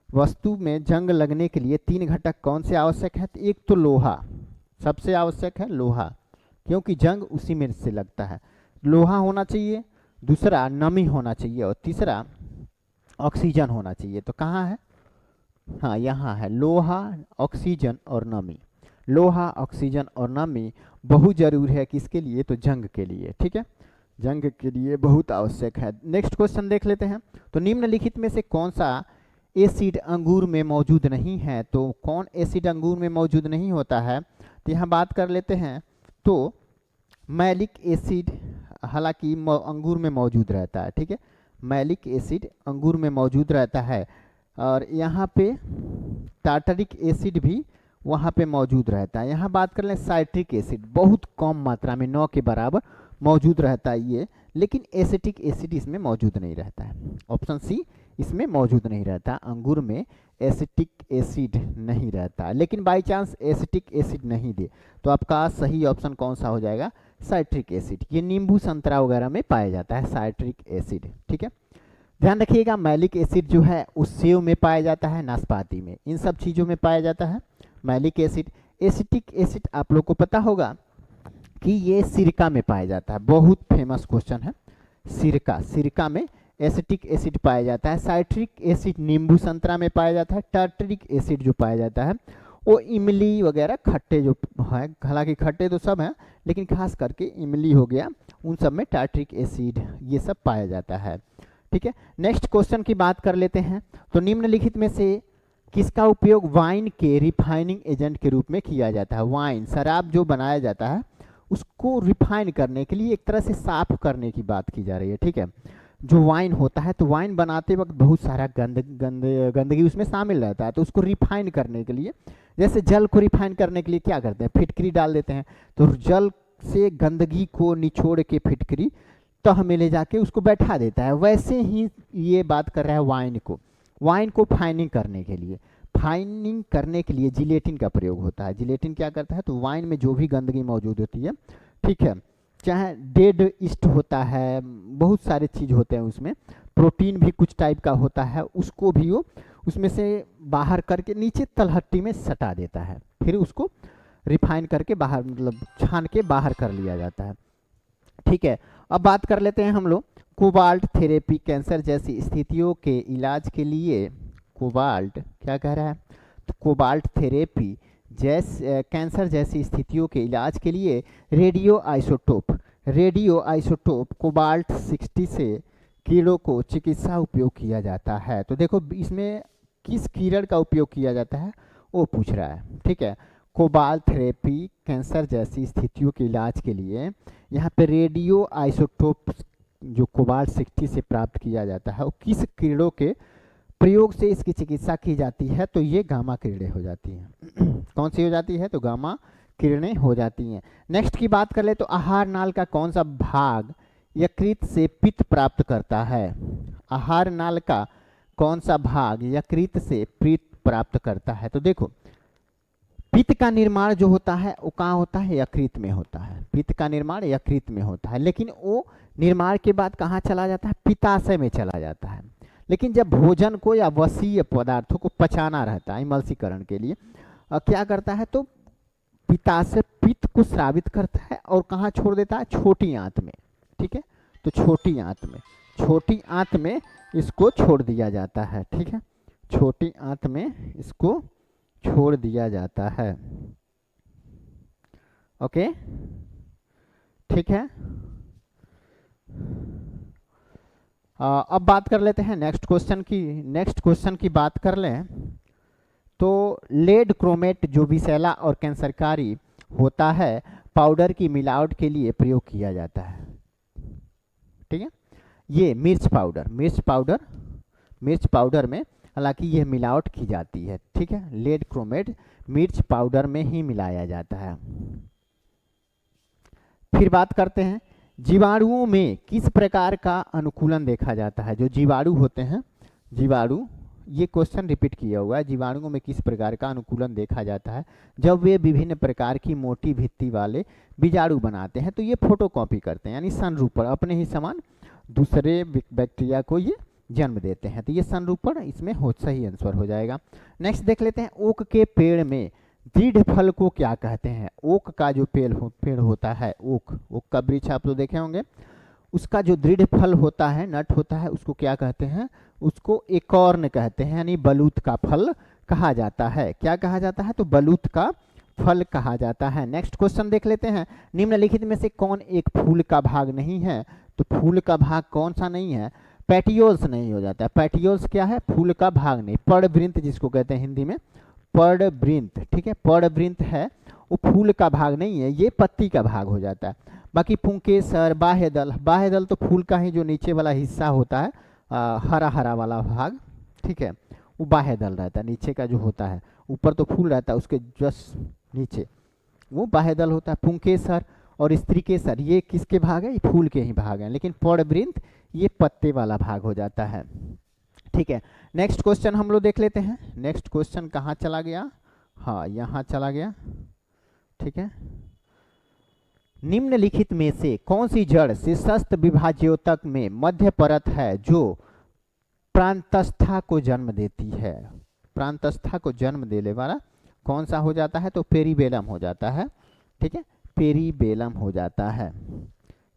वस्तु में जंग लगने के लिए 3 घटक कौन से आवश्यक है, तो एक तो लोहा सबसे आवश्यक है, लोहा, क्योंकि जंग उसी में से लगता है, लोहा होना चाहिए, दूसरा नमी होना चाहिए, और तीसरा ऑक्सीजन होना चाहिए। तो कहाँ है, हाँ यहाँ है, लोहा, ऑक्सीजन और नमी। लोहा, ऑक्सीजन और नमी बहुत जरूरी है किसके लिए, तो जंग के लिए, ठीक है, जंग के लिए बहुत आवश्यक है। नेक्स्ट क्वेश्चन देख लेते हैं। तो निम्नलिखित में से कौन सा एसिड अंगूर में मौजूद नहीं है, तो कौन एसिड अंगूर में मौजूद नहीं होता है, तो यहाँ बात कर लेते हैं। तो मैलिक एसिड हालांकि अंगूर में मौजूद रहता है, ठीक है, मैलिक एसिड अंगूर में मौजूद रहता है, और यहाँ पे टार्टरिक एसिड भी वहाँ पे मौजूद रहता है। यहाँ बात कर लें साइट्रिक एसिड, बहुत कम मात्रा में 9 के बराबर मौजूद रहता है ये, लेकिन एसिटिक एसिड इसमें मौजूद नहीं रहता है। ऑप्शन सी इसमें मौजूद नहीं रहता, अंगूर में एसिटिक एसिड नहीं रहता है। लेकिन बाई चांस एसिटिक एसिड नहीं दे तो आपका सही ऑप्शन कौन सा हो जाएगा, साइट्रिक एसिड। ये नींबू संतरा वगैरह में पाया जाता है साइट्रिक एसिड, ठीक है। ध्यान रखिएगा, मैलिक एसिड जो है उस सेव में पाया जाता है, नाशपाती में, इन सब चीज़ों में पाया जाता है मैलिक एसिड। एसिटिक एसिड आप लोग को पता होगा कि ये सिरका में पाया जाता है, बहुत फेमस क्वेश्चन है, सिरका में एसिटिक एसिड पाया जाता है। साइट्रिक एसिड नींबू संतरा में पाया जाता है। टार्टरिक एसिड जो पाया जाता है वो इमली वगैरह खट्टे जो है, हालांकि खट्टे तो सब हैं लेकिन खास करके इमली हो गया, उन सब में टार्टरिक एसिड ये सब पाया जाता है, ठीक है। नेक्स्ट क्वेश्चन की बात कर लेते हैं। तो निम्नलिखित में से किसका उपयोग वाइन के रिफाइनिंग एजेंट के रूप में किया जाता है। वाइन, शराब जो बनाया जाता है उसको रिफाइन करने के लिए, एक तरह से साफ करने की बात की जा रही है, ठीक है। जो वाइन होता है तो वाइन बनाते वक्त बहुत सारा गंदगी उसमें शामिल रहता है, तो उसको रिफाइन करने के लिए, जैसे जल को रिफाइन करने के लिए क्या करते हैं, फिटकरी डाल देते हैं, तो जल से गंदगी को निचोड़ के फिटकरी तह में ले जाके उसको बैठा देता है। वैसे ही ये बात कर रहा है वाइन को फाइनिंग करने के लिए, फाइनिंग करने के लिए जिलेटिन का प्रयोग होता है। जिलेटिन क्या करता है, तो वाइन में जो भी गंदगी मौजूद होती है, ठीक है, चाहे डेड ईस्ट होता है, बहुत सारे चीज़ होते हैं उसमें, प्रोटीन भी कुछ टाइप का होता है, उसको भी वो उसमें से बाहर करके नीचे तलहट्टी में सटा देता है, फिर उसको रिफाइन करके बाहर, मतलब छान के बाहर कर लिया जाता है, ठीक है। अब बात कर लेते हैं हम लोग कोबाल्ट थेरेपी, कैंसर जैसी स्थितियों के इलाज के लिए, कोबाल्ट क्या कह रहा है, तो कोबाल्ट थेरेपी कैंसर जैसी स्थितियों के इलाज के लिए रेडियो आइसोटोप कोबाल्ट 60 से कीड़ों को चिकित्सा उपयोग किया जाता है। तो देखो इसमें किस किरण का उपयोग किया जाता है वो पूछ रहा है, ठीक है। कोबाल्ट थेरेपी कैंसर जैसी स्थितियों के इलाज के लिए यहाँ पे रेडियो आइसोटोप जो कोबाल्ट 60 से प्राप्त किया जाता है वो किस किरणों के प्रयोग से इसकी चिकित्सा की जाती है, तो ये गामा किरणें हो जाती हैं। कौन सी हो जाती है, तो गामा किरणें हो जाती हैं। नेक्स्ट की बात कर ले तो आहार नाल का कौन सा भाग यकृत से पित्त प्राप्त करता है। आहार नाल का कौन सा भाग यकृत से पित्त प्राप्त करता है, तो देखो पित्त का निर्माण जो होता है वो कहाँ होता है, यकृत में होता है। पित्त का निर्माण यकृत में होता है, लेकिन वो निर्माण के बाद कहाँ चला जाता है, पित्ताशय में चला जाता है। लेकिन जब भोजन को या वसीय पदार्थों को पचाना रहता है इमल्सीकरण के लिए, क्या करता है, तो पित्ताशय पित्त को स्रावित करता है और कहाँ छोड़ देता है, छोटी आंत में। ठीक है, तो छोटी आंत में इसको छोड़ दिया जाता है। ठीक है, छोटी आंत में इसको छोड़ दिया जाता है। ओके, ठीक है। अब बात कर लेते हैं नेक्स्ट क्वेश्चन की बात कर लें तो लेड क्रोमेट जो विषैला और कैंसरकारी होता है, पाउडर की मिलावट के लिए प्रयोग किया जाता है। ठीक है, ये मिर्च पाउडर में हालांकि यह मिलावट की जाती है। ठीक है, लेड क्रोमेट मिर्च पाउडर में ही मिलाया जाता है। फिर बात करते हैं जीवाणुओं में किस प्रकार का अनुकूलन देखा जाता है। जो जीवाणु होते हैं, ये क्वेश्चन रिपीट किया हुआ है, जीवाणुओं में किस प्रकार का अनुकूलन देखा जाता है जब वे विभिन्न प्रकार की मोटी भित्ति वाले बीजाणु बनाते हैं, तो ये फोटोकॉपी करते हैं, यानी संरूपण, अपने ही समान दूसरे बैक्टीरिया को ये जन्म देते हैं। तो ये संरूपण इसमें सही आंसर हो जाएगा। नेक्स्ट देख लेते हैं, ओक के पेड़ में दृढ़ फल को क्या कहते हैं। ओक का जो पेड़ होता है, ओक का वृक्ष आप तो देखे होंगे, उसका जो दृढ़ फल होता है, नट होता है, उसको क्या कहते हैं, उसको एकॉर्न कहते हैं, यानी बलूत का फल कहा जाता है। क्या कहा जाता है, तो बलूत का फल कहा जाता है। नेक्स्ट क्वेश्चन देख लेते हैं, निम्नलिखित में से कौन एक फूल का भाग नहीं है। तो फूल का भाग कौन सा नहीं है, पेटियोल्स नहीं हो जाता है। पेटियोल्स क्या है, फूल का भाग नहीं। पर्णवृंत जिसको कहते हैं हिंदी में पर्णवृंत, ठीक है, पर्णवृंत है, वो फूल का भाग नहीं है, ये पत्ती का भाग हो जाता है। बाकी पुंकेसर, बाह्यदल तो फूल का ही जो नीचे वाला हिस्सा होता है, हरा हरा वाला भाग, ठीक है, वो बाह्यदल रहता है। नीचे का जो होता है, ऊपर तो फूल रहता है, उसके जस्ट नीचे वो बाह्यदल होता है। पुंकेसर और स्त्रीकेसर ये किसके भाग है, ये फूल के ही भाग हैं, लेकिन पर्णवृंत ये पत्ते वाला भाग हो जाता है। ठीक है, नेक्स्ट क्वेश्चन हम लोग देख लेते हैं। नेक्स्ट क्वेश्चन कहाँ चला गया, हाँ यहाँ चला गया। ठीक है, निम्नलिखित में से कौन सी जड़ शीर्षस्थ विभाज्योतक में मध्य परत है जो प्रांतस्था को जन्म देती है। प्रांतस्था को जन्म देने वाला कौन सा हो जाता है, तो पेरीबेलम हो जाता है। ठीक है, पेरीबेलम हो जाता है।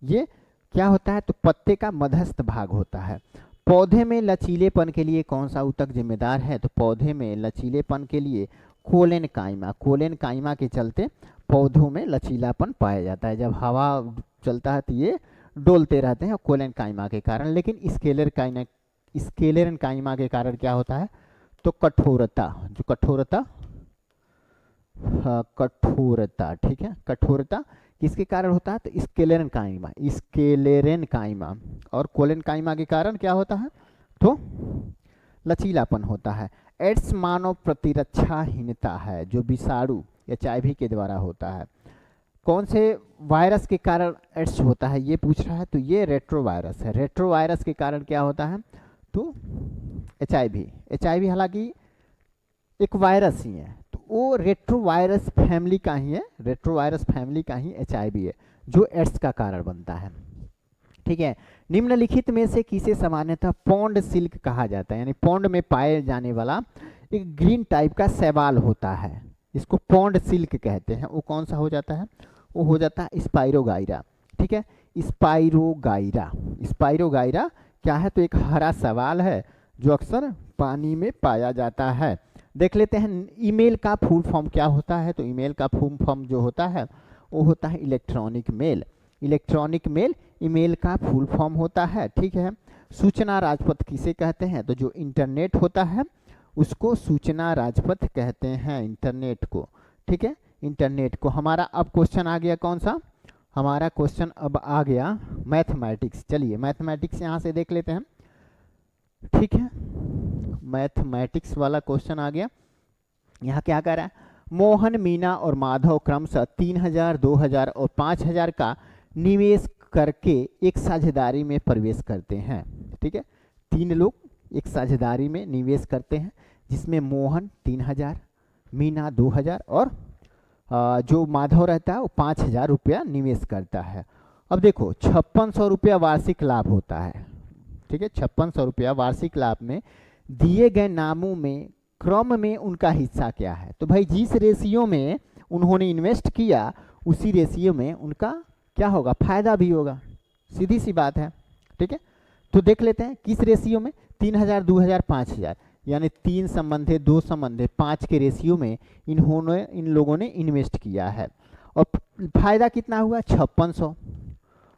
ये क्या होता है, तो पत्ते का मध्यस्थ भाग होता है। पौधे में लचीलेपन के लिए कौन सा ऊतक जिम्मेदार है, तो पौधे में लचीलेपन के लिए कोलेन काइमा के चलते पौधों में लचीलापन पाया जाता है। जब हवा चलता है तो ये डोलते रहते हैं कोलेन काइमा के कारण। लेकिन स्केलेरन काइमा के कारण क्या होता है, तो कठोरता, ठीक है, कठोरता किसके कारण होता है, तो स्केलेरन काइमा और कोलेन काइमा के कारण क्या होता है, तो लचीलापन होता है। एड्स मानव प्रतिरक्षाहीनता है जो विषाणु HIV के द्वारा होता है। कौन से वायरस के कारण एड्स होता है, ये पूछ रहा है, तो ये रेट्रोवायरस है। रेट्रोवायरस के कारण क्या होता है, तो HIV हालांकि एक वायरस ही है, तो वो रेट्रोवायरस फैमिली का ही HIV है जो एड्स का कारण बनता है। ठीक है, निम्नलिखित में से किसे सामान्यतः पॉन्ड सिल्क कहा जाता है, यानी पॉन्ड में पाए जाने वाला एक ग्रीन टाइप का शैवाल होता है, इसको पॉन्ड सिल्क कहते हैं। वो कौन सा हो जाता है, वो हो जाता है स्पाइरोगाइरा। ठीक है, स्पाइरोगाइरा क्या है, तो एक हरा शैवाल है जो अक्सर पानी में पाया जाता है। देख लेते हैं ईमेल का फुल फॉर्म क्या होता है, तो ईमेल का फुल फॉर्म जो होता है वो होता है इलेक्ट्रॉनिक मेल ईमेल का फुल फॉर्म होता है। ठीक है, सूचना राजपथ किसे कहते हैं, तो जो इंटरनेट होता है उसको सूचना राजपथ कहते हैं, इंटरनेट को। ठीक है, इंटरनेट को। हमारा अब क्वेश्चन आ गया कौन सा, हमारा क्वेश्चन अब आ गया मैथमेटिक्स। चलिए मैथमेटिक्स यहाँ से देख लेते हैं। ठीक है, मैथमेटिक्स वाला क्वेश्चन आ गया। यहाँ क्या कह रहा है, मोहन, मीना और माधव क्रमशः 3000, 2000 और 5000 का निवेश करके एक साझेदारी में प्रवेश करते हैं। ठीक है, 3 लोग एक साझेदारी में निवेश करते हैं जिसमें मोहन 3000, मीना 2000 और जो माधव रहता है वो 5000 रुपया निवेश करता है। अब देखो 5600 रुपया वार्षिक लाभ होता है, ठीक है। 5600 रुपया वार्षिक लाभ में दिए गए नामों में क्रम में उनका हिस्सा क्या है? तो भाई जिस रेशियो में उन्होंने इन्वेस्ट किया उसी रेशियो में उनका क्या होगा? फायदा भी होगा, सीधी सी बात है, ठीक है। तो देख लेते हैं किस रेशियो में, 3000, 2000, 5000, यानी 3 संबंधे 2 संबंधे 5 के रेशियो में इन लोगों ने इन्वेस्ट किया है। और फायदा कितना हुआ? 5600,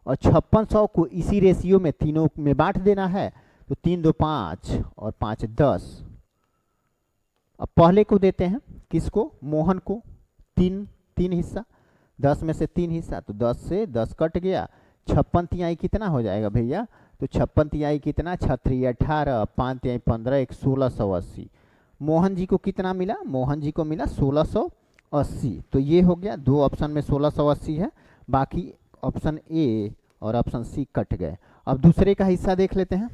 और 5600 को इसी रेशियो में तीनों में बांट देना है। तो 3 2 5 और 5 10। अब पहले को देते हैं, किसको? मोहन को, 3 हिस्सा, 10 में से 3 हिस्सा, तो 10 से 10 कट गया। 56 तिहाई कितना हो जाएगा भैया? तो 56 तिहाई कितना? 6 3 18, 5 तिहाई 15, 1680। मोहन जी को कितना मिला? मोहन जी को मिला 1680। तो ये हो गया, 2 ऑप्शन में 1680 है, बाकी ऑप्शन ए और ऑप्शन सी कट गए। अब दूसरे का हिस्सा देख लेते हैं।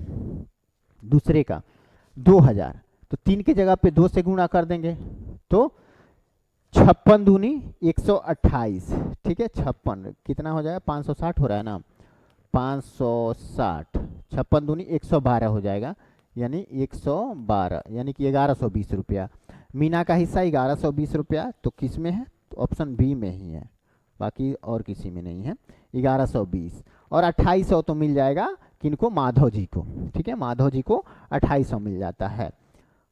दूसरे का 2000, तो 3 की जगह पे 2 से गुणा कर देंगे, तो 56 दूनी 128, ठीक है। 56 कितना हो जाएगा? 560 हो रहा है ना, 560, 56 दूनी 112 हो जाएगा, यानी 112, यानी कि 1120 रुपया। मीना का हिस्सा 1120 रुपया, तो किस में है? तो ऑप्शन बी में ही है, बाकी और किसी में नहीं है। 1120 और 2800 तो मिल जाएगा किनको? माधव जी को, ठीक है। माधव जी को 2800 मिल जाता है।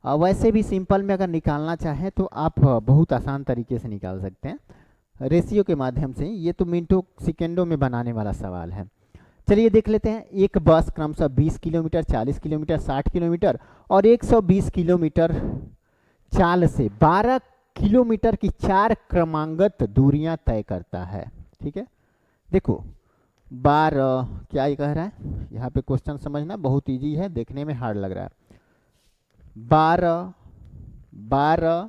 वैसे भी सिंपल में अगर निकालना चाहें तो आप बहुत आसान तरीके से निकाल सकते हैं रेशियो के माध्यम से। ये तो मिनटों सेकेंडों में बनाने वाला सवाल है। चलिए देख लेते हैं। एक बस क्रमशः 20 किलोमीटर, 40 किलोमीटर, 60 किलोमीटर और 120 किलोमीटर चाल से 12 किलोमीटर की 4 क्रमांगत दूरियां तय करता है, ठीक है। देखो 12 क्या ये कह रहा है? यहाँ पे क्वेश्चन समझना बहुत इजी है, देखने में हार्ड लग रहा है। 12 12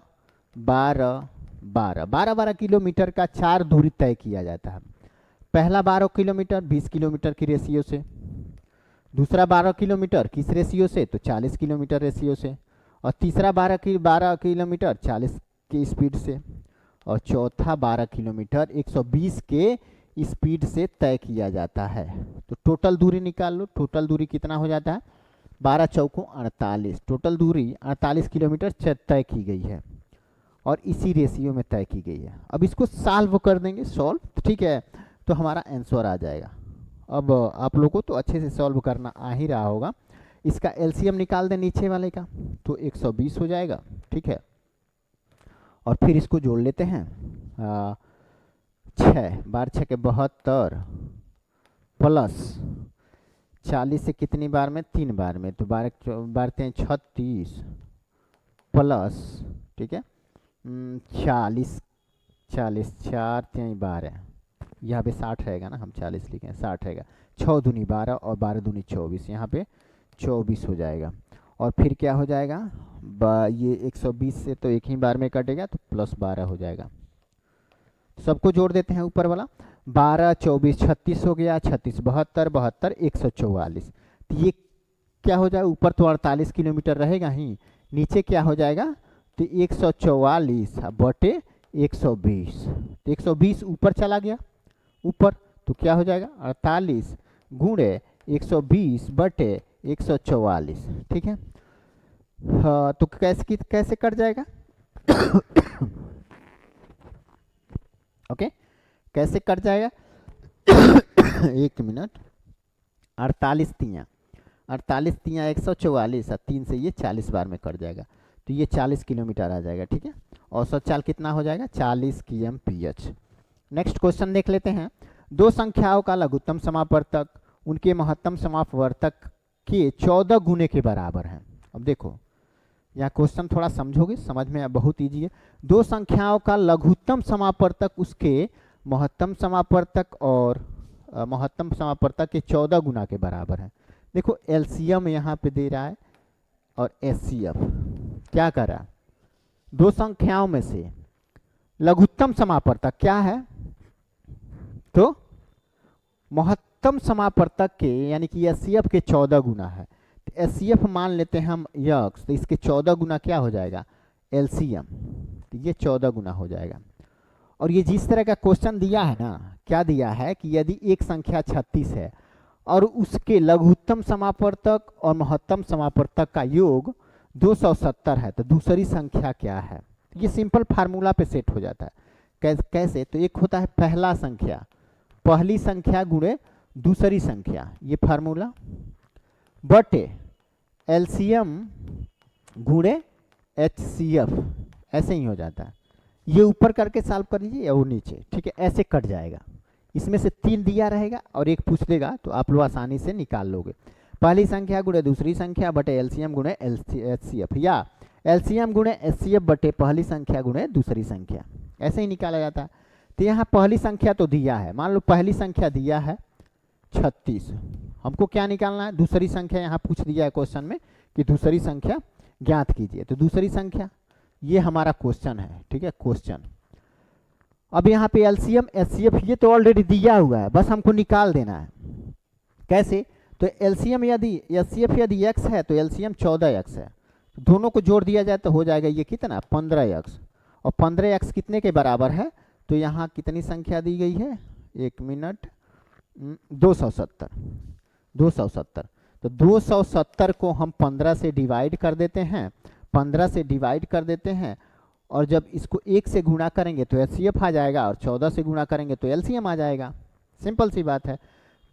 12 12 12 12 किलोमीटर का 4 दूरी तय किया जाता है। पहला 12 किलोमीटर 20 किलोमीटर की रेशियो से, दूसरा 12 किलोमीटर किस रेशियो से? तो 40 किलोमीटर रेशियो से, और तीसरा 12 किलोमीटर 40 की स्पीड से, और चौथा 12 किलोमीटर 120 के स्पीड से तय किया जाता है। तो टोटल दूरी निकाल लो। टोटल दूरी कितना हो जाता है? 12 चौकों 48, टोटल दूरी 48 किलोमीटर तय की गई है और इसी रेशियो में तय की गई है। अब इसको सॉल्व कर देंगे, सॉल्व, ठीक है, तो हमारा आंसर आ जाएगा। अब आप लोगों को तो अच्छे से सॉल्व करना आ ही रहा होगा। इसका एलसीएम निकाल दें नीचे वाले का, तो 120 हो जाएगा, ठीक है। और फिर इसको जोड़ लेते हैं। 6 बार 6 के 72 प्लस 40 से कितनी बार में? 3 बार में, तो 36 प्लस, ठीक है, 40 40 4 3 12, यहाँ पे 60 रहेगा ना, हम 40 लिखे हैं, 60 रहेगा। 6 दूनी 12 और 12 दूनी 24, यहाँ पे 24 हो जाएगा। और फिर क्या हो जाएगा? ये 120 से तो एक ही बार में कटेगा, तो प्लस 12 हो जाएगा। सबको जोड़ देते हैं ऊपर वाला। 12 24 36 हो गया, 36 72 72 144। तो ये क्या हो जाएगा? ऊपर तो 48 किलोमीटर रहेगा ही, नीचे क्या हो जाएगा? तो 144 बटे 120, तो 120 ऊपर चला गया ऊपर, तो क्या हो जाएगा? 48 गुणे 120 बटे 144, ठीक है। हाँ, तो कैसे कट जाएगा? ओके, कैसे कट जाएगा? एक मिनट। 48 तियाँ 144 और 3 से ये 40 बार में कट जाएगा, तो ये 40 किलोमीटर आ जाएगा, ठीक है। औसत चाल कितना हो जाएगा? 40 kmph। नेक्स्ट क्वेश्चन देख लेते हैं। दो संख्याओं का लघुत्तम समापवर्तक उनके महत्तम समापवर्तक के 14 गुने के बराबर है। अब देखो यहाँ क्वेश्चन थोड़ा समझोगे, समझ में बहुत ईजी है। दो संख्याओं का लघुत्तम समापवर्तक उसके महत्तम समापवर्तक और महत्तम समापवर्तक के 14 गुना के बराबर है। देखो एलसीएम यहाँ पे दे रहा है और एचसीएफ क्या कर रहा है? दो संख्याओं में से लघुत्तम समापवर्तक क्या है? तो महत्तम समापवर्तक के यानी कि एचसीएफ के 14 गुना है। तो एचसीएफ मान लेते हैं हम यक्स, तो इसके 14 गुना क्या हो जाएगा? एलसीएम, तो ये 14 गुना हो जाएगा। और ये जिस तरह का क्वेश्चन दिया है ना, क्या दिया है कि यदि एक संख्या 36 है और उसके लघुत्तम समापवर्तक और महत्तम समापवर्तक का योग 270 है तो दूसरी संख्या क्या है। ये सिंपल फार्मूला पे सेट हो जाता है। कैसे? तो एक होता है पहला संख्या, पहली संख्या गुणे दूसरी संख्या, ये फार्मूला, बटे एलसीएम गुणे एचसीएफ, ऐसे ही हो जाता है। ये ऊपर करके सॉल्व कर लीजिए या वो नीचे, ठीक है, ऐसे कट जाएगा। इसमें से 3 दिया रहेगा और एक पूछ देगा तो आप लोग आसानी से निकाल लोगे। पहली संख्या गुणे दूसरी संख्या बटे एलसीएम गुणे एचसीएफ, या एलसीएम गुणे एचसीएफ बटे पहली संख्या गुणे दूसरी संख्या, ऐसे ही निकाला जाता है। तो यहाँ पहली संख्या तो दिया है, मान लो पहली संख्या दिया है 36, हमको क्या निकालना है, दूसरी संख्या यहाँ पूछ दिया है क्वेश्चन में कि दूसरी संख्या ज्ञात कीजिए। तो दूसरी संख्या, ये हमारा क्वेश्चन है, ठीक है, क्वेश्चन। अब यहाँ पे एलसीएम एचसीएफ ये तो ऑलरेडी दिया हुआ है, बस हमको निकाल देना है। कैसे? तो एलसीएम यदि एचसीएफ यदि x है तो एलसीएम 14x है, तो दोनों को जोड़ दिया जाए तो हो जाएगा ये कितना, 15x। और 15x कितने के बराबर है, तो यहाँ कितनी संख्या दी गई है, 1 मिनट, 270। 270, तो 270 को हम 15 से डिवाइड कर देते हैं, 15 से डिवाइड कर देते हैं, और जब इसको 1 से गुणा करेंगे तो एचसीएफ आ जाएगा और 14 से गुणा करेंगे तो एलसीएम आ जाएगा। सिंपल सी बात है।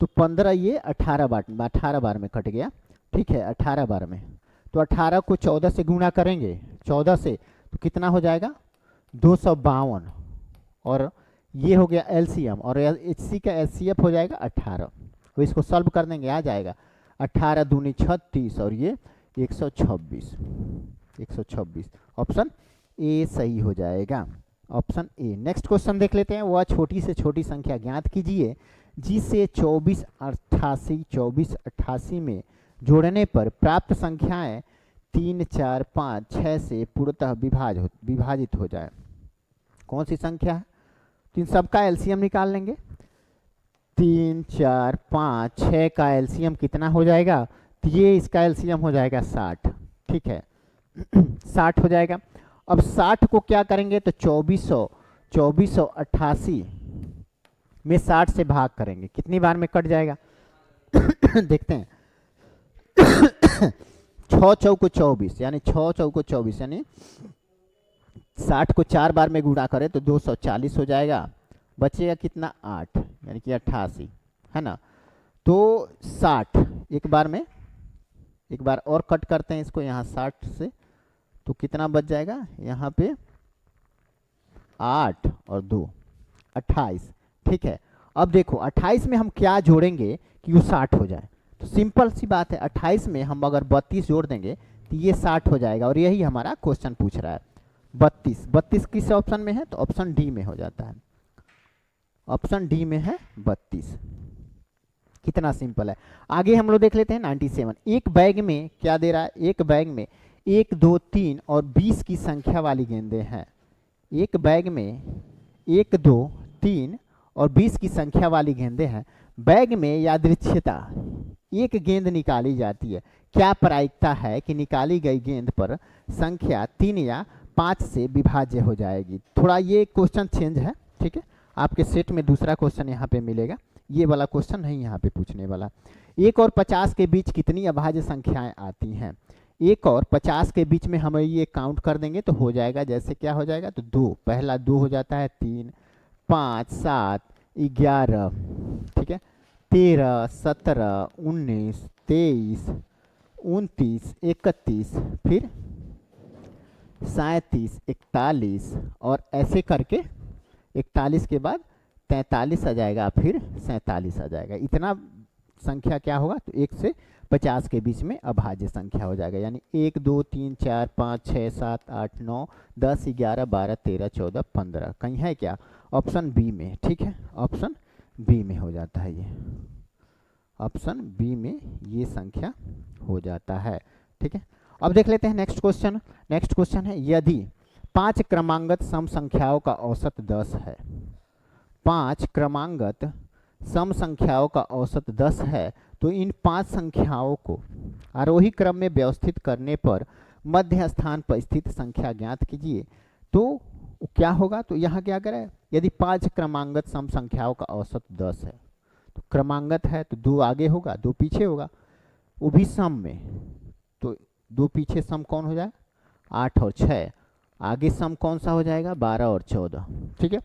तो 15 ये 18 बार में कट गया, ठीक है, 18 बार में। तो 18 को 14 से गुणा करेंगे, 14 से, तो कितना हो जाएगा, 252, और ये हो गया एलसीएम, और एचसी का एचसीएफ हो जाएगा 18। तो इसको सॉल्व कर देंगे, आ जाएगा 18 दूनी 36 और ये 126। 126 ऑप्शन ए सही हो जाएगा, ऑप्शन ए। नेक्स्ट क्वेश्चन देख लेते हैं। वह छोटी से छोटी संख्या ज्ञात कीजिए जिसे 2488 में जोड़ने पर प्राप्त संख्याएं 3, 4, 5, 6 से पूर्णतः विभाजित हो जाए। कौन सी संख्या है? तो इन सबका एलसीएम निकाल लेंगे। 3, 4, 5, 6 का एलसीएम कितना हो जाएगा, तो ये इसका एलसीएम हो जाएगा 60, ठीक है, 60 हो जाएगा। अब 60 को क्या करेंगे, तो 2488 में 60 से भाग करेंगे, कितनी बार में कट जाएगा देखते हैं। 6 चौको 24 यानी 6 चौको 24 यानी 60 को 4 बार में गुणा करें तो 240 हो जाएगा, बचेगा कितना, 8 यानी कि 88, है ना। तो 60 एक बार में, एक बार और कट करते हैं इसको यहाँ 60 से, तो कितना बच जाएगा यहाँ पे, 8 और 2 28, ठीक है। अब देखो 28 में हम क्या जोड़ेंगे कि वो 60 हो जाए, तो सिंपल सी बात है, 28 में हम अगर 32 जोड़ देंगे तो ये 60 हो जाएगा, और यही हमारा क्वेश्चन पूछ रहा है। 32 किस ऑप्शन में है, तो ऑप्शन डी में हो जाता है, ऑप्शन डी में है 32। कितना सिंपल है। आगे हम लोग देख लेते हैं 97। एक बैग में क्या दे रहा है, एक बैग में 1, 2, 3 और 20 की संख्या वाली गेंदें हैं। एक बैग में 1, 2, 3 और 20 की संख्या वाली गेंदें हैं। बैग में यादृच्छिकता एक गेंद निकाली जाती है। क्या प्रायिकता है कि निकाली गई गेंद पर संख्या 3 या 5 से विभाज्य हो जाएगी। थोड़ा ये क्वेश्चन चेंज है, ठीक है, आपके सेट में दूसरा क्वेश्चन यहाँ पे मिलेगा, ये वाला क्वेश्चन नहीं यहाँ पे पूछने वाला। 1 और 50 के बीच कितनी अभाज्य संख्याएं आती हैं। 1 और 50 के बीच में हम ये काउंट कर देंगे तो हो जाएगा, जैसे क्या हो जाएगा, तो 2, पहला 2 हो जाता है, 3, 5, 7, 11, ठीक है, 13, 17, 19, 23, 29, 31, फिर 37, 41 और ऐसे करके 41 के बाद 43 आ जाएगा, फिर 47 आ जाएगा। इतना संख्या क्या होगा, तो 1 से 50 के बीच में अभाज्य संख्या हो जाएगा। यानी 1, 2, 3, 4, 5, 6, 7, 8, 9, 10, 11, 12, 13, 14, 15 कहीं है क्या, ऑप्शन बी में, ठीक है, ऑप्शन बी में हो जाता है, ये ऑप्शन बी में ये संख्या हो जाता है, ठीक है। अब देख लेते हैं नेक्स्ट क्वेश्चन। नेक्स्ट क्वेश्चन है, यदि 5 क्रमांगत सम संख्याओं का औसत 10 है, 5 क्रमांगत सम संख्याओं का औसत 10 है, तो इन 5 संख्याओं को आरोही क्रम में व्यवस्थित करने पर मध्य स्थान पर स्थित संख्या ज्ञात कीजिए। तो वो क्या होगा, तो यहाँ क्या करें, यदि 5 क्रमांगत सम संख्याओं का औसत 10 है, तो क्रमांगत है तो 2 आगे होगा 2 पीछे होगा, वो भी सम में, तो 2 पीछे सम कौन हो जाए 8 और 6, आगे सम कौन सा हो जाएगा 12 और 14। ठीक है,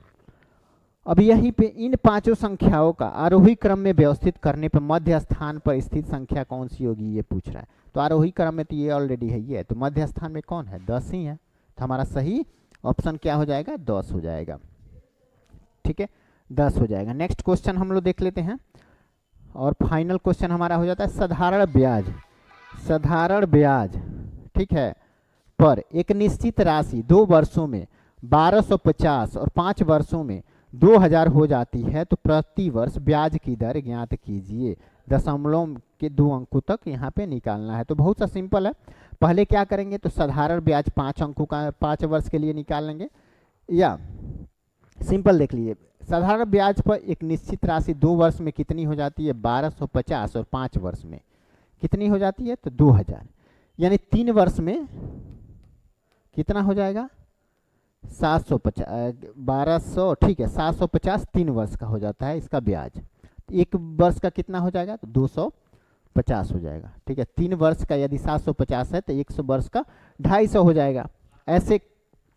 अब यहीं पे इन पांचों संख्याओं का आरोही क्रम में व्यवस्थित करने पर मध्य स्थान पर स्थित संख्या कौन सी होगी ये पूछ रहा है। तो आरोही क्रम में तो ये ऑलरेडी है, ये है, तो मध्य स्थान में कौन है 10 ही है, तो हमारा सही ऑप्शन क्या हो जाएगा 10 हो जाएगा। ठीक है, 10 हो जाएगा। नेक्स्ट क्वेश्चन हम लोग देख लेते हैं और फाइनल क्वेश्चन हमारा हो जाता है साधारण ब्याज। साधारण ब्याज, ठीक है, पर एक निश्चित राशि 2 वर्षों में 1250 और 5 वर्षों में 2000 हो जाती है, तो प्रति वर्ष ब्याज की दर ज्ञात कीजिए। दशमलव के 2 अंकों तक यहाँ पे निकालना है। तो बहुत सा सिंपल है, पहले क्या करेंगे तो साधारण ब्याज 5 अंकों का 5 वर्ष के लिए निकाल लेंगे, या सिंपल देख लीजिए, साधारण ब्याज पर एक निश्चित राशि 2 वर्ष में कितनी हो जाती है 1250 और 5 वर्ष में कितनी हो जाती है तो 2000, यानी 3 वर्ष में कितना हो जाएगा 750 1200, ठीक है 750 3 वर्ष का हो जाता है इसका ब्याज। एक वर्ष का कितना हो जाएगा तो 250 हो जाएगा। ठीक है, 3 वर्ष का यदि 750 है तो 100 वर्ष का 250 हो जाएगा, ऐसे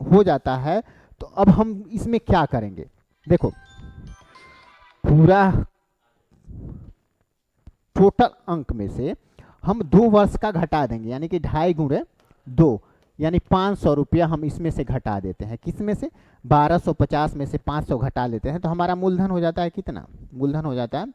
हो जाता है। तो अब हम इसमें क्या करेंगे, देखो पूरा टोटल अंक में से हम 2 वर्ष का घटा देंगे, यानी कि 2.5 गुणे 2 यानी 500 रुपया हम इसमें से घटा देते हैं। किस में से 1250 में से 500 घटा लेते हैं, तो हमारा मूलधन हो जाता है कितना, मूलधन हो जाता है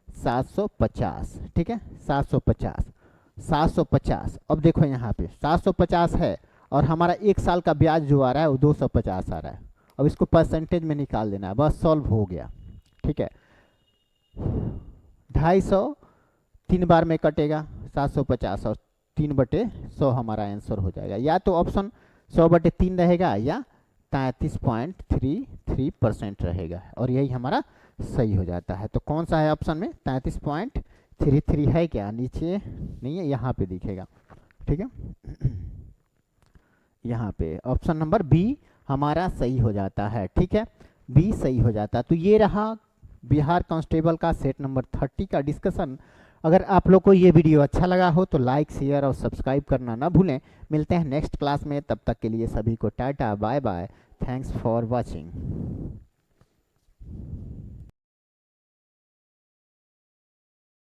750। ठीक है, 750। अब देखो यहाँ पे 750 है और हमारा 1 साल का ब्याज जो आ रहा है वो 250 आ रहा है। अब इसको परसेंटेज में निकाल देना है, बस सॉल्व हो गया। ठीक है, 250 3 बार में कटेगा 750 और 3/100 हमारा आंसर हो जाएगा। या तो ऑप्शन 100/3 रहेगा या 33.33% रहेगा, और यही हमारा सही हो जाता है। तो कौन सा है ऑप्शन में 33.33 है क्या, नीचे नहीं है, यहाँ पे दिखेगा। ठीक है, यहाँ पे ऑप्शन नंबर बी हमारा सही हो जाता है। ठीक है, बी सही हो जाता है। तो ये रहा बिहार कांस्टेबल का सेट नंबर 30 का डिस्कशन। अगर आप लोग को ये वीडियो अच्छा लगा हो तो लाइक शेयर और सब्सक्राइब करना ना भूलें। मिलते हैं नेक्स्ट क्लास में, तब तक के लिए सभी को tata bye bye, thanks for watching.